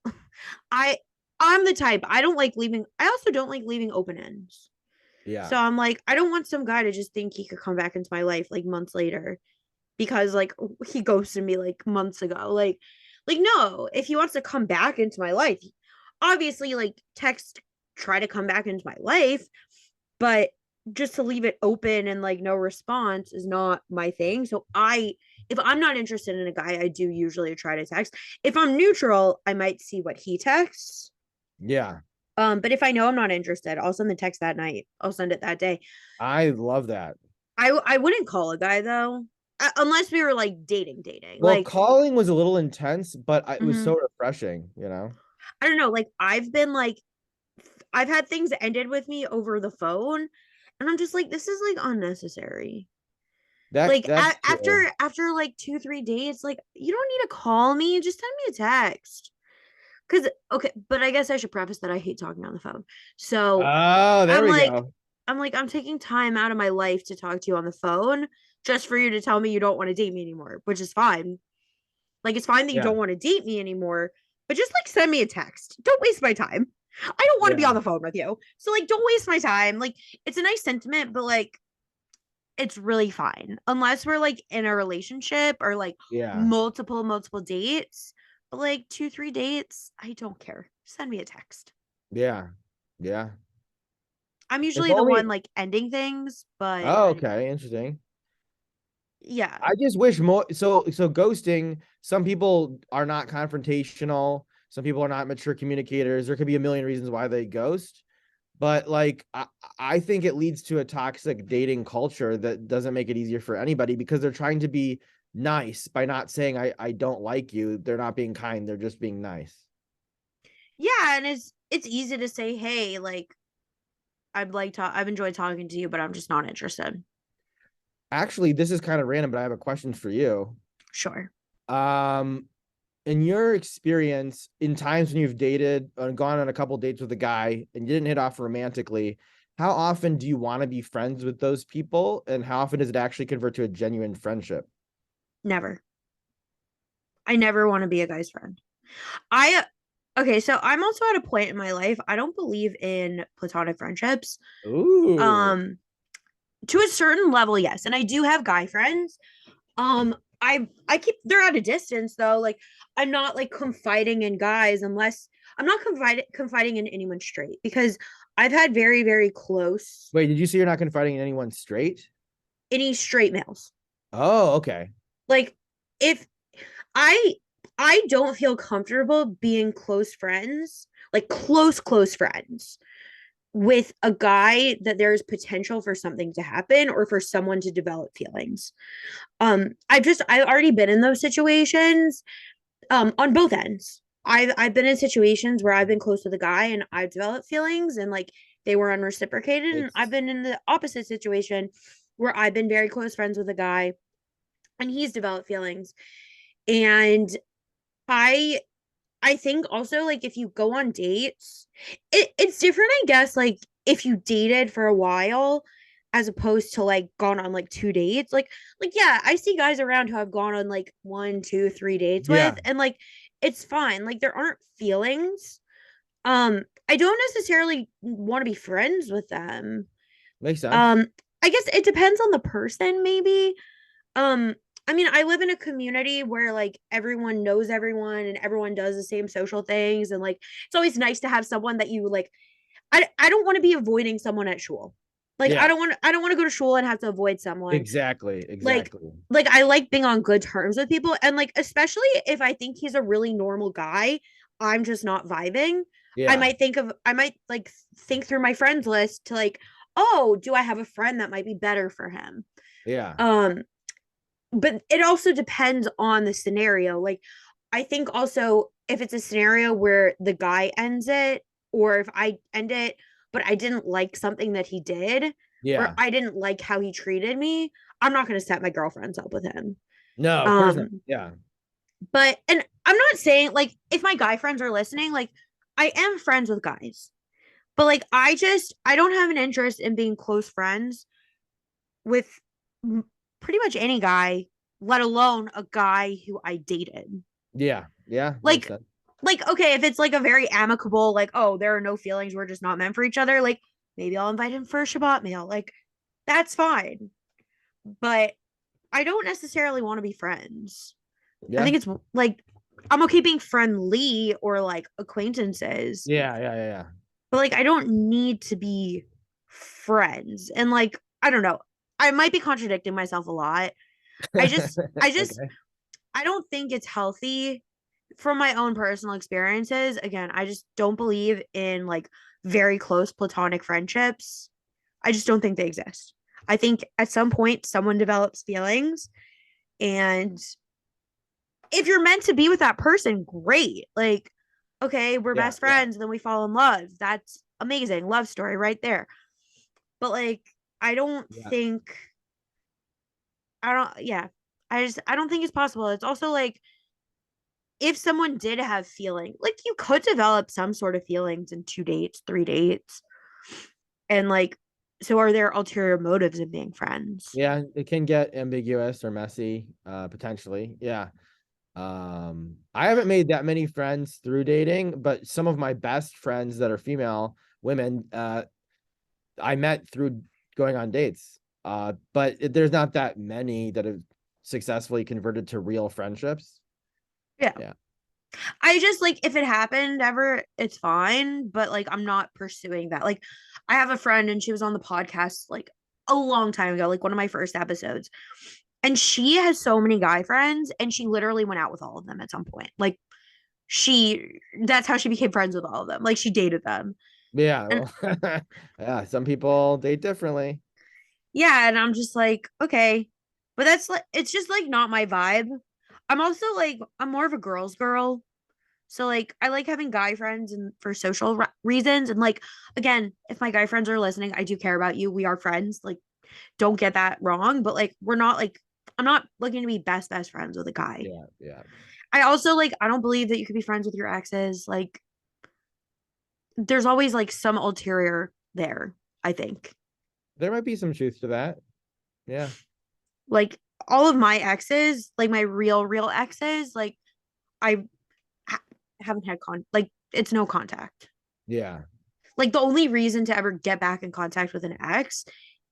I I'm the type I don't like leaving. I also don't like leaving open ends. yeah. So I'm like, I don't want some guy to just think he could come back into my life like months later because like he ghosted me like months ago. Like no, if he wants to come back into my life, obviously like try to come back into my life, but just to leave it open and like no response is not my thing. So if I'm not interested in a guy, I do usually try to text. If I'm neutral, I might see what he texts. Yeah. But if I know I'm not interested, I'll send the text that night. I'll send it that day. I love that. I wouldn't call a guy though, unless we were like dating. Well, Like, calling was a little intense, but it was mhm. so refreshing. I don't know. Like I've had things ended with me over the phone, and I'm just like, this is like unnecessary. That Like that's true. after like 2, 3 dates, like you don't need to call me. Just send me a text. Cause okay, but I guess I should preface that I hate talking on the phone. So Oh, there I'm we like, go. I'm taking time out of my life to talk to you on the phone just for you to tell me you don't want to date me anymore, which is fine. Like it's fine that you Yeah. don't want to date me anymore, but just like send me a text. Don't waste my time. I don't want to be Yeah. on the phone with you. So like don't waste my time. Like it's a nice sentiment, but like it's really fine. Unless we're like in a relationship or like Yeah. multiple dates. But like 2, 3 dates, I don't care. Send me a text. Yeah. Yeah. I'm If usually the one only. like ending things, but Oh, okay. Interesting. yeah, I just wish more. So ghosting. Some people are not confrontational. Some people are not mature communicators. There could be a million reasons why they ghost. But like, I think it leads to a toxic dating culture that doesn't make it easier for anybody because they're trying to be nice by not saying I don't like you. They're not being kind. They're just being nice. yeah, and it's easy to say, hey, like I've enjoyed talking to you, but I'm just not interested. Actually, this is kind of random, but I have a question for you. Sure. Um, in your experience, in times when you've dated and gone on a couple dates with a guy and you didn't hit off romantically, how often do you want to be friends with those people, and how often does it actually convert to a genuine friendship? Never. I never want to be a guy's friend. I okay, so I'm also at a point in my life I don't believe in platonic friendships. Ooh. Um to a certain level, yes. And I do have guy friends. I keep they're at a distance though. Like I'm not like confiding in guys unless I'm not confiding in anyone straight because I've had very close Wait, did you say you're not confiding in anyone straight? any straight males. Oh, okay. Like if I I don't feel comfortable being close friends, like close friends with a guy that there's potential for something to happen or for someone to develop feelings. I've already been in those situations on both ends. I've been in situations where I've been close with a guy and I've developed feelings and like they were unreciprocated, and I've It's been in the opposite situation where I've been very close friends with a guy and he's developed feelings. And I I think also like if you go on dates, it's different, I guess, like if you dated for a while as opposed to like gone on like 2 dates. Like yeah, I see guys around who have gone on like 1, 2, 3 dates yeah, with, and like it's fine. Like there aren't feelings. I don't necessarily want to be friends with them. makes sense. Um, I guess it depends on the person, maybe. Um, I mean, I live in a community where like everyone knows everyone and everyone does the same social things, and like it's always nice to have someone that you like. I don't want to be avoiding someone at shul. Like Yeah, I don't want to go to shul and have to avoid someone. exactly, Like exactly. I like being on good terms with people, and like especially if I think he's a really normal guy, I'm just not vibing. Yeah, I might like think through my friends list to like, oh, do I have a friend that might be better for him? yeah, Um but it also depends on the scenario. Like, I think also if it's a scenario where the guy ends it, or if I end it, but I didn't like something that he did, or yeah. I didn't like how he treated me, I'm not going to set my girlfriends up with him. No, of course not. Um, Yeah, but, and I'm not saying like if my guy friends are listening, like I am friends with guys, but like I don't have an interest in being close friends with pretty much any guy, let alone a guy who I dated. yeah, yeah. Makes Like, sense. okay, if it's like a very amicable, like, oh, there are no feelings, we're just not meant for each other, like maybe I'll invite him for a Shabbat meal. Like, that's fine. But I don't necessarily want to be friends. I Yeah, think it's like I'm okay being friendly or like acquaintances, yeah, yeah, yeah, yeah. but like I don't need to be friends. And like, I don't know. I might be contradicting myself a lot. I just Okay. I don't think it's healthy from my own personal experiences. Again, I just don't believe in like very close platonic friendships. I just don't think they exist. I think at some point someone develops feelings, and if you're meant to be with that person, great. Like, okay, we're Yeah, best yeah, friends and then we fall in love. That's amazing. Love story right there. But like I don't yeah, think I don't, yeah. I don't think it's possible. It's also like, if someone did have feeling, like you could develop some sort of feelings in 2 dates, 3 dates. And like, so are there ulterior motives in being friends? Yeah, it can get ambiguous or messy, potentially. Yeah. I haven't made that many friends through dating, but some of my best friends that are female women, I met through going on dates. There's not that many that have successfully converted to real friendships. Yeah. Yeah. I just like, if it happened ever, it's fine, but like I'm not pursuing that. Like I have a friend and she was on the podcast like a long time ago, like one of my first episodes. And she has so many guy friends and she literally went out with all of them at some point. Like she that's how she became friends with all of them. Like she dated them. Yeah. And Well, yeah, some people date differently. yeah, and I'm just like, okay. But that's like, it's just like not my vibe. I'm also like, I'm more of a girl's girl. So like I like having guy friends and for social reasons, and like again, if my guy friends are listening, I do care about you. We are friends. Like don't get that wrong, but like we're not like, I'm not looking to be best friends with a guy. Yeah, yeah. I also like, I don't believe that you could be friends with your exes. Like there's always like some ulterior there, I think. There might be some truth to that. Yeah. Like all of my exes, like my real exes, like I ha- haven't had like it's no contact. Yeah. Like the only reason to ever get back in contact with an ex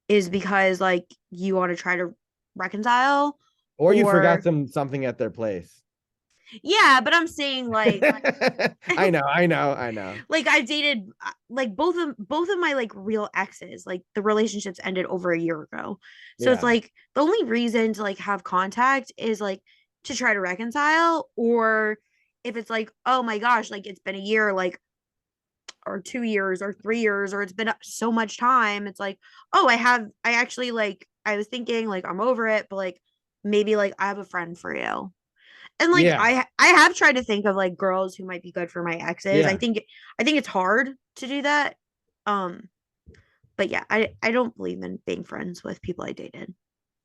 is because like you want to try to reconcile, Or you forgot or something at their place. yeah, but I'm saying like I know. like I dated like both of my like real exes, like the relationships ended over a year ago. So it's Yeah. like the only reason to like have contact is like to try to reconcile, or if it's like, oh my gosh, like it's been a year, like or 2 years or 3 years, or it's been so much time, it's like, oh, I actually like, I was thinking like I'm over it, but like maybe like I have a friend for you. And like Yeah. I have tried to think of like girls who might be good for my exes. Yeah. I think it's hard to do that. Um, but yeah, I don't believe in being friends with people I dated.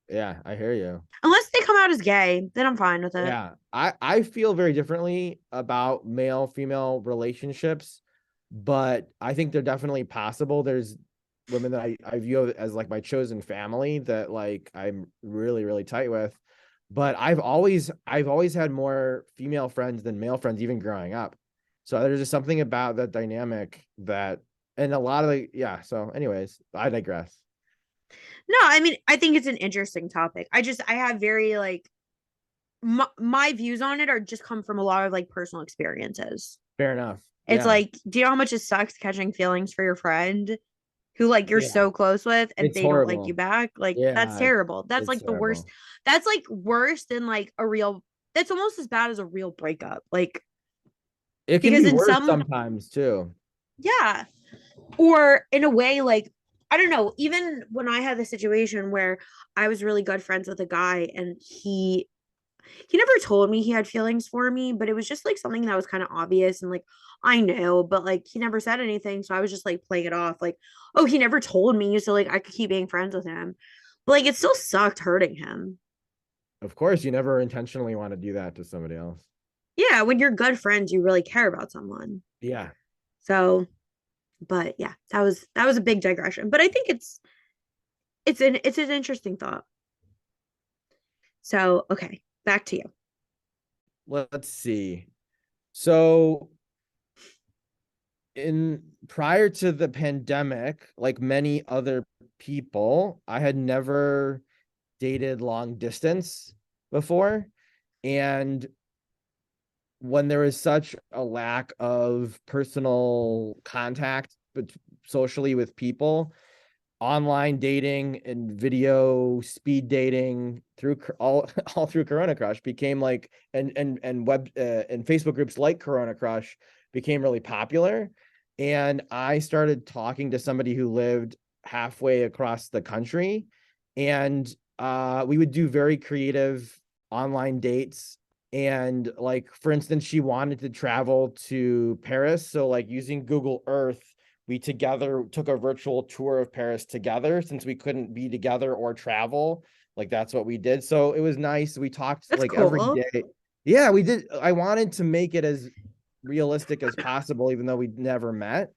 Yeah. I hear you. Unless they come out as gay, then I'm fine with it. Yeah. I feel very differently about male female relationships, but I think they're definitely possible. There's women that I view as like my chosen family that like I'm really, really tight with. But I've always had more female friends than male friends, even growing up. So there's just something about that dynamic that, and a lot of the, yeah. So anyways, I digress. No, I mean, I think it's an interesting topic. I have very like my views on it are just come from a lot of like personal experiences. Fair enough. It's Yeah. like, do you know how much it sucks catching feelings for your friend who like you're Yeah. so close with and It's they don't like you horrible. back? Like that's Yeah. terrible. That's It's like the worst. terrible. That's like worse than like a real, that's almost as bad as a real breakup. Like It can because be in worse some, sometimes too. yeah, or in a way like, I don't know, even when I had the situation where I was really good friends with a guy and he never told me he had feelings for me, but it was just like something that was kind of obvious and like I knew, but like he never said anything. So I was just like playing it off like, oh, he never told me. So like I could keep being friends with him. But like it still sucked hurting him. Of course, you never intentionally want to do that to somebody else. Yeah, when you're good friends, you really care about someone. Yeah. So, but yeah, that was a big digression. But I think it's an interesting thought. So, okay, back to you. Let's see. So in prior to the pandemic, like many other people, I had never dated long distance before. And when there is such a lack of personal contact but socially with people, online dating and video speed dating through all all through Corona Crush became like, and web and Facebook groups like Corona Crush became really popular. And I started talking to somebody who lived halfway across the country, and we would do very creative online dates. And like, for instance, she wanted to travel to Paris, so like using Google Earth, we together took a virtual tour of Paris together since we couldn't be together or travel. Like that's what we did. So it was nice. We talked That's like every cool. day. Yeah, we did. I wanted to make it as realistic as possible, even though we never met.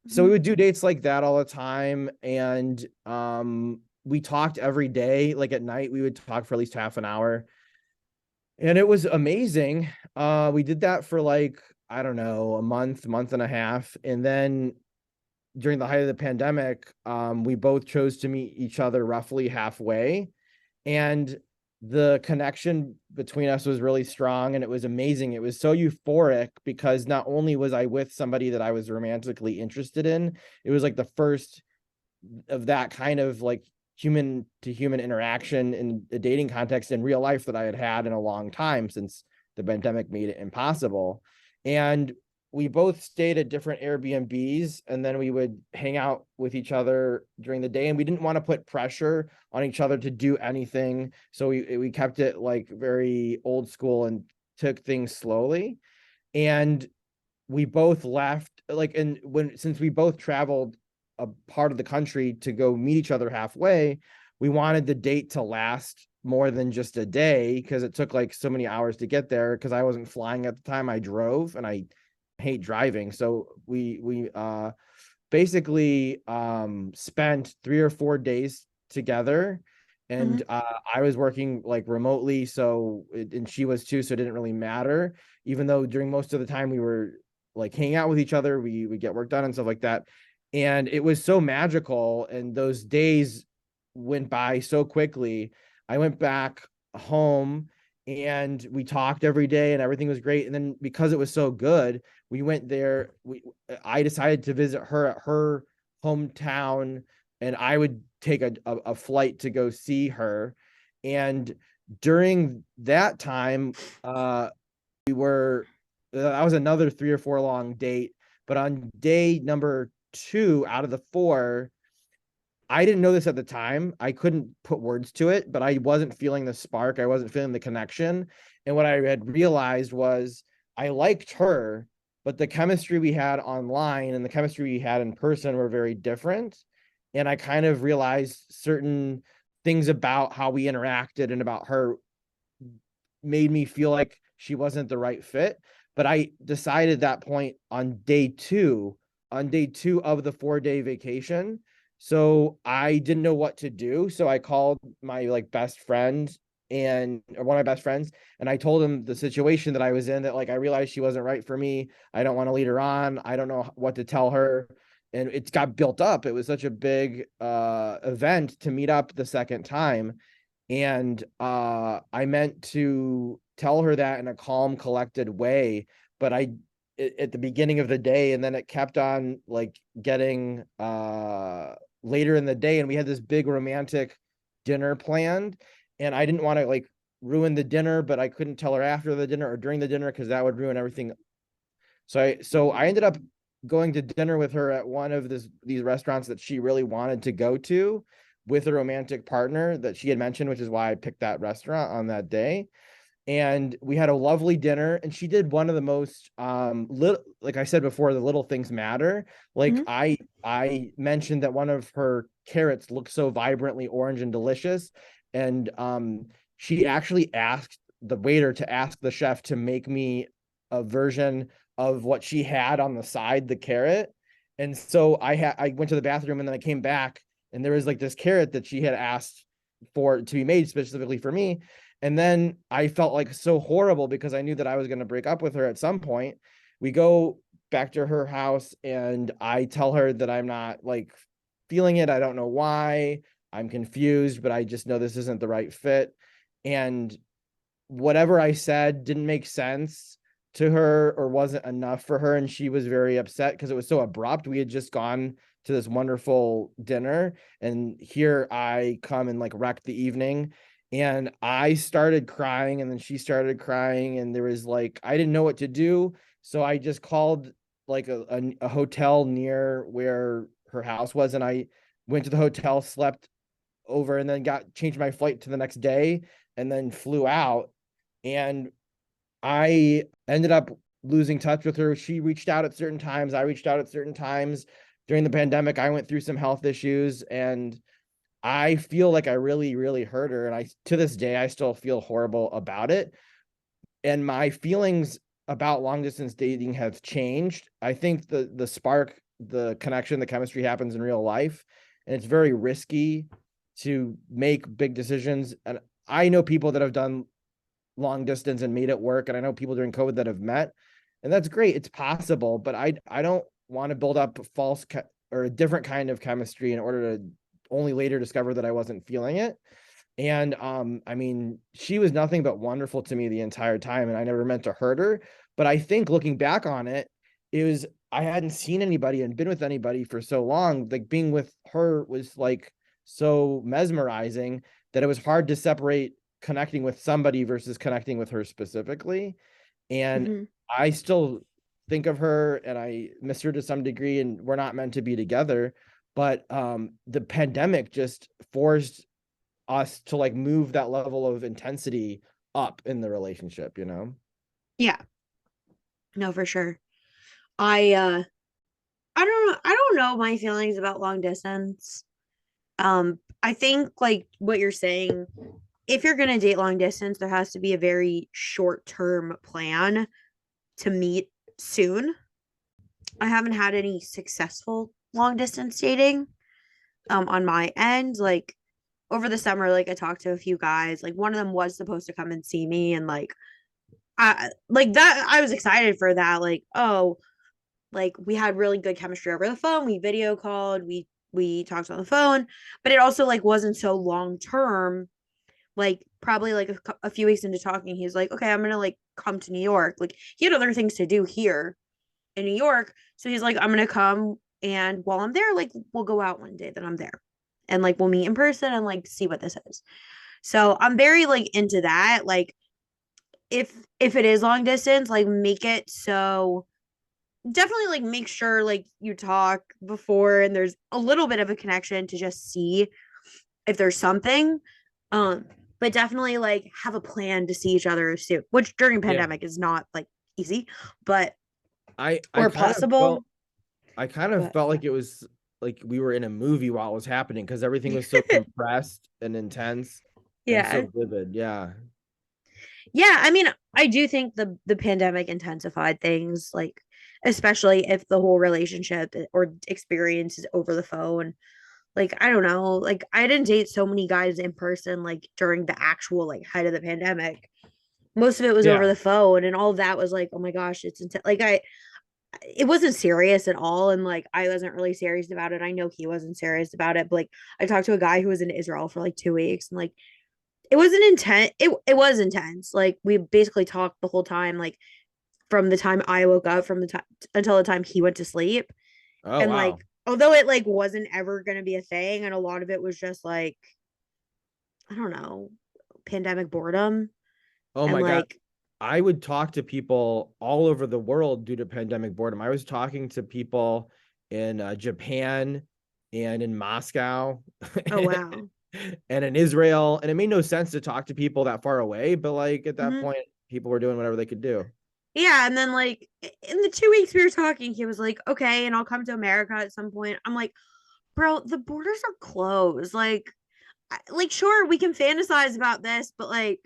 So we Mhm. would do dates like that all the time. And we talked every day. Like at night, we would talk for at least half an hour. And it was amazing. We did that for like, I don't know, a month and a half. And then during the height of the pandemic, we both chose to meet each other roughly halfway. And the connection between us was really strong and it was amazing. It was so euphoric because not only was I with somebody that I was romantically interested in, it was like the first of that kind of like human to human interaction in a dating context in real life that I had had in a long time since the pandemic made it impossible. And we both stayed at different Airbnbs and then we would hang out with each other during the day. And we didn't want to put pressure on each other to do anything. So we kept it like very old school and took things slowly. And we both left like, and when since we both traveled a part of the country to go meet each other halfway, we wanted the date to last more than just a day because it took like so many hours to get there because I wasn't flying at the time. I drove and I hate driving. So we basically spent 3 or 4 days together. And Mhm. I was working like remotely, and she was too, so it didn't really matter. Even though during most of the time we were like hanging out with each other, we get work done and stuff like that. And it was so magical, and those days went by so quickly. I went back home and we talked every day and everything was great. And then because it was so good, we went there. I decided to visit her at her hometown, and I would take a flight to go see her. And during that time, we were that was another 3 or 4 long date. But on day number 2 out of the 4, I didn't know this at the time. I couldn't put words to it, but I wasn't feeling the spark. I wasn't feeling the connection. And what I had realized was I liked her, but the chemistry we had online and the chemistry we had in person were very different. And I kind of realized certain things about how we interacted and about her made me feel like she wasn't the right fit. But I decided at that point on day two of the 4 day vacation. So I didn't know what to do. So I called my like best friend or one of my best friends, and I told him the situation that I was in, that like I realized she wasn't right for me. I don't want to lead her on. I don't know what to tell her. And it got built up. It was such a big event to meet up the second time. And I meant to tell her that in a calm, collected way, but at the beginning of the day, and then it kept on like getting later in the day, and we had this big romantic dinner planned, and I didn't want to like ruin the dinner, but I couldn't tell her after the dinner or during the dinner because that would ruin everything. So I ended up going to dinner with her at one of these restaurants that she really wanted to go to with a romantic partner that she had mentioned, which is why I picked that restaurant on that day. And we had a lovely dinner, and she did one of the most little, like I said before, the little things matter. Like Mhm. I mentioned that one of her carrots looked so vibrantly orange and delicious, and she actually asked the waiter to ask the chef to make me a version of what she had on the side, the carrot. And so I went to the bathroom and then I came back, and there was like this carrot that she had asked for to be made specifically for me. And then I felt like so horrible because I knew that I was going to break up with her at some point. We go back to her house and I tell her that I'm not like feeling it. I don't know why. I'm confused, but I just know this isn't the right fit. And whatever I said didn't make sense to her or wasn't enough for her. And she was very upset because it was so abrupt. We had just gone to this wonderful dinner, and here I come and like wreck the evening. And I started crying, and then she started crying, and there was like, I didn't know what to do. So I just called like a hotel near where her house was. And I went to the hotel, slept over, and then got changed my flight to the next day and then flew out. And I ended up losing touch with her. She reached out at certain times. I reached out at certain times. during the pandemic, I went through some health issues, and I feel like I really, really hurt her. And to this day, I still feel horrible about it. And my feelings about long distance dating have changed. I think the spark, the connection, the chemistry happens in real life, and it's very risky to make big decisions. And I know people that have done long distance and made it work, and I know people during COVID that have met, and that's great. It's possible, but I don't want to build up or a different kind of chemistry in order to only later discover that I wasn't feeling it. And I mean, she was nothing but wonderful to me the entire time, and I never meant to hurt her. But I think looking back on it, it was I hadn't seen anybody and been with anybody for so long. Like being with her was like so mesmerizing that it was hard to separate connecting with somebody versus connecting with her specifically. And Mm-hmm. I still think of her and I miss her to some degree, and we're not meant to be together. But the pandemic just forced us to like move that level of intensity up in the relationship, you know? Yeah, no, for sure. I I don't know my feelings about long distance. I think like what you're saying, if you're gonna date long distance, there has to be a very short term plan to meet soon. I haven't had any successful long distance dating on my end. Like over the summer, like I talked to a few guys. Like one of them was supposed to come and see me, and like I like that I was excited for that. Like, oh, like we had really good chemistry over the phone. We video called, we talked on the phone, but it also like wasn't so long term. Like probably like a few weeks into talking, he's like, okay, I'm gonna like come to New York. Like he had other things to do here in New York, so he's like, I'm gonna come, and while I'm there, like we'll go out one day that I'm there, and like we'll meet in person and like see what this is. So I'm very like into that. Like if it is long distance, like make it so definitely like make sure like you talk before and there's a little bit of a connection to just see if there's something. Um, but definitely like have a plan to see each other soon, which during Yeah. pandemic is not like easy, but I or kind of possible. felt I kind of But felt like it was like we were in a movie while it was happening because everything was so compressed and intense and yeah. so vivid. Yeah. Yeah, I mean, I do think the pandemic intensified things, like especially if the whole relationship or experience is over the phone. Like, I don't know, like I didn't date so many guys in person like during the actual like height of the pandemic. Most of it was over Yeah. the phone, and all of that was like, oh my gosh, like it wasn't serious at all, and like I wasn't really serious about it. I know he wasn't serious about it, but like I talked to a guy who was in Israel for like 2 weeks, and like it wasn't intense. It was intense. Like we basically talked the whole time, like from the time I woke up from the time until the time he went to sleep. Oh, And wow. like although it like wasn't ever gonna be a thing, and a lot of it was just like, I don't know, pandemic boredom Oh and my God. like I would talk to people all over the world due to pandemic boredom. I was talking to people in Japan and in Moscow oh wow. and in Israel, and it made no sense to talk to people that far away, but like at that Mm-hmm. point, people were doing whatever they could do. Yeah, and then like in the 2 weeks we were talking, he was like, okay, and I'll come to America at some point. I'm like, bro, the borders are closed. Like sure, we can fantasize about this, but like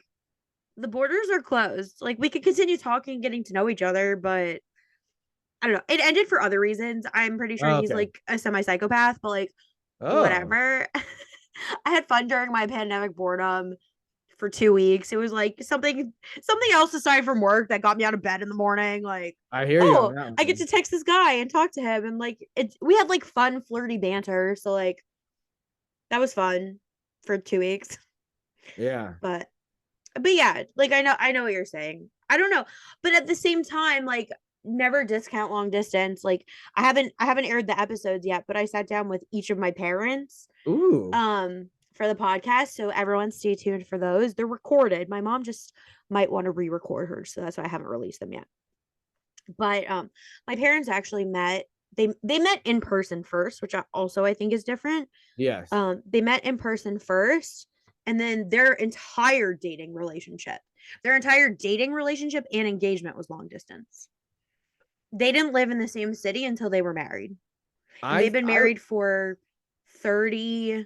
the borders are closed. Like we could continue talking, getting to know each other, but I don't know. It ended for other reasons. I'm pretty sure Oh, he's okay. like a semi psychopath, but like Oh, whatever. I had fun during my pandemic boredom for 2 weeks. It was like something else aside from work that got me out of bed in the morning. Like, I hear you on oh, that I get one. to text this guy and talk to him, and like we had like fun flirty banter. So like that was fun for 2 weeks. Yeah. But yeah, like I know what you're saying. I don't know, but at the same time, like never discount long distance. Like I haven't aired the episodes yet, but I sat down with each of my parents Ooh. for the podcast, so everyone stay tuned for those. They're recorded. My mom just might want to re-record hers, so that's why I haven't released them yet. But my parents actually met. They met in person first, which I think is different. Yes. They met in person first, and then their entire dating relationship and engagement was long distance. They didn't live in the same city until they were married. And they've been I married for 30,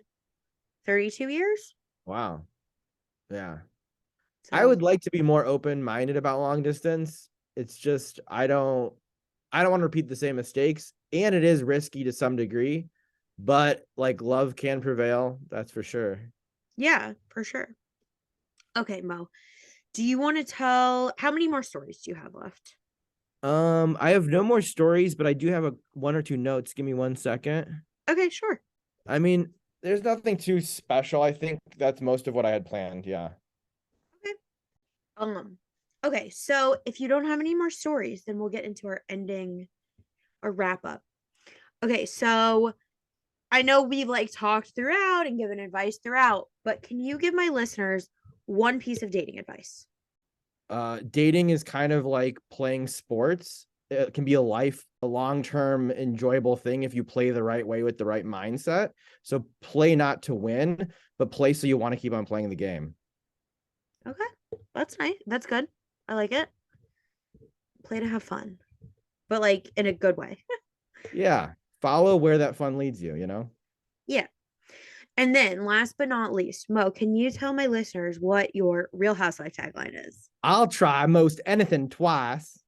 32 years. wow. Yeah. I So, would like to be more open-minded about long distance. It's just I don't want to repeat the same mistakes, and it is risky to some degree, but like love can prevail, that's for sure. yeah, for sure. Okay, Mo. Do you want to tell how many more stories do you have left? I have no more stories, but I do have a one or two notes. Give me 1 second. Okay, sure. I mean, there's nothing too special. I think that's most of what I had planned. Yeah. Okay. Okay, so if you don't have any more stories, then we'll get into our ending or wrap up. Okay, so I know we've like talked throughout and given advice throughout, but can you give my listeners one piece of dating advice? Dating is kind of like playing sports. It can be a long-term enjoyable thing if you play the right way with the right mindset. So play not to win, but play so you want to keep on playing the game. Okay, that's nice. That's good. I like it. Play to have fun, but like in a good way. Yeah. Follow where that fun leads you, you know? Yeah. And then last but not least, Mo, can you tell my listeners what your Real Housewife tagline is? I'll try most anything twice.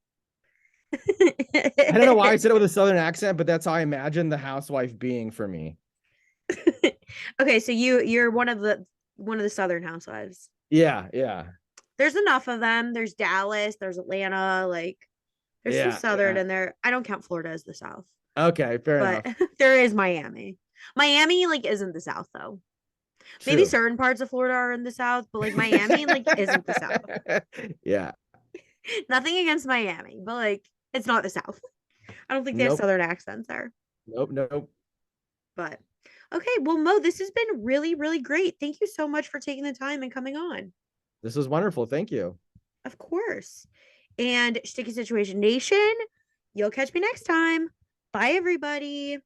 I don't know why I said it with a southern accent, but that's how I imagine the housewife being for me. Okay, so you're one of the Southern housewives. Yeah, yeah, There's enough of them. There's Dallas, there's Atlanta, like there's some yeah, Southern yeah. in there. I don't count Florida as the South, Okay, fair but enough. there is Miami. Miami like isn't the South though. Maybe True. certain parts of Florida are in the South, but like Miami like isn't the South. Yeah. Nothing against Miami, but like it's not the South. I don't think they have Nope. Southern accents there. Nope. Nope. But okay, well, Mo, this has been really, really great. Thank you so much for taking the time and coming on. This was wonderful. Thank you. Of course. And Sticky Situation Nation, you'll catch me next time. Bye, everybody.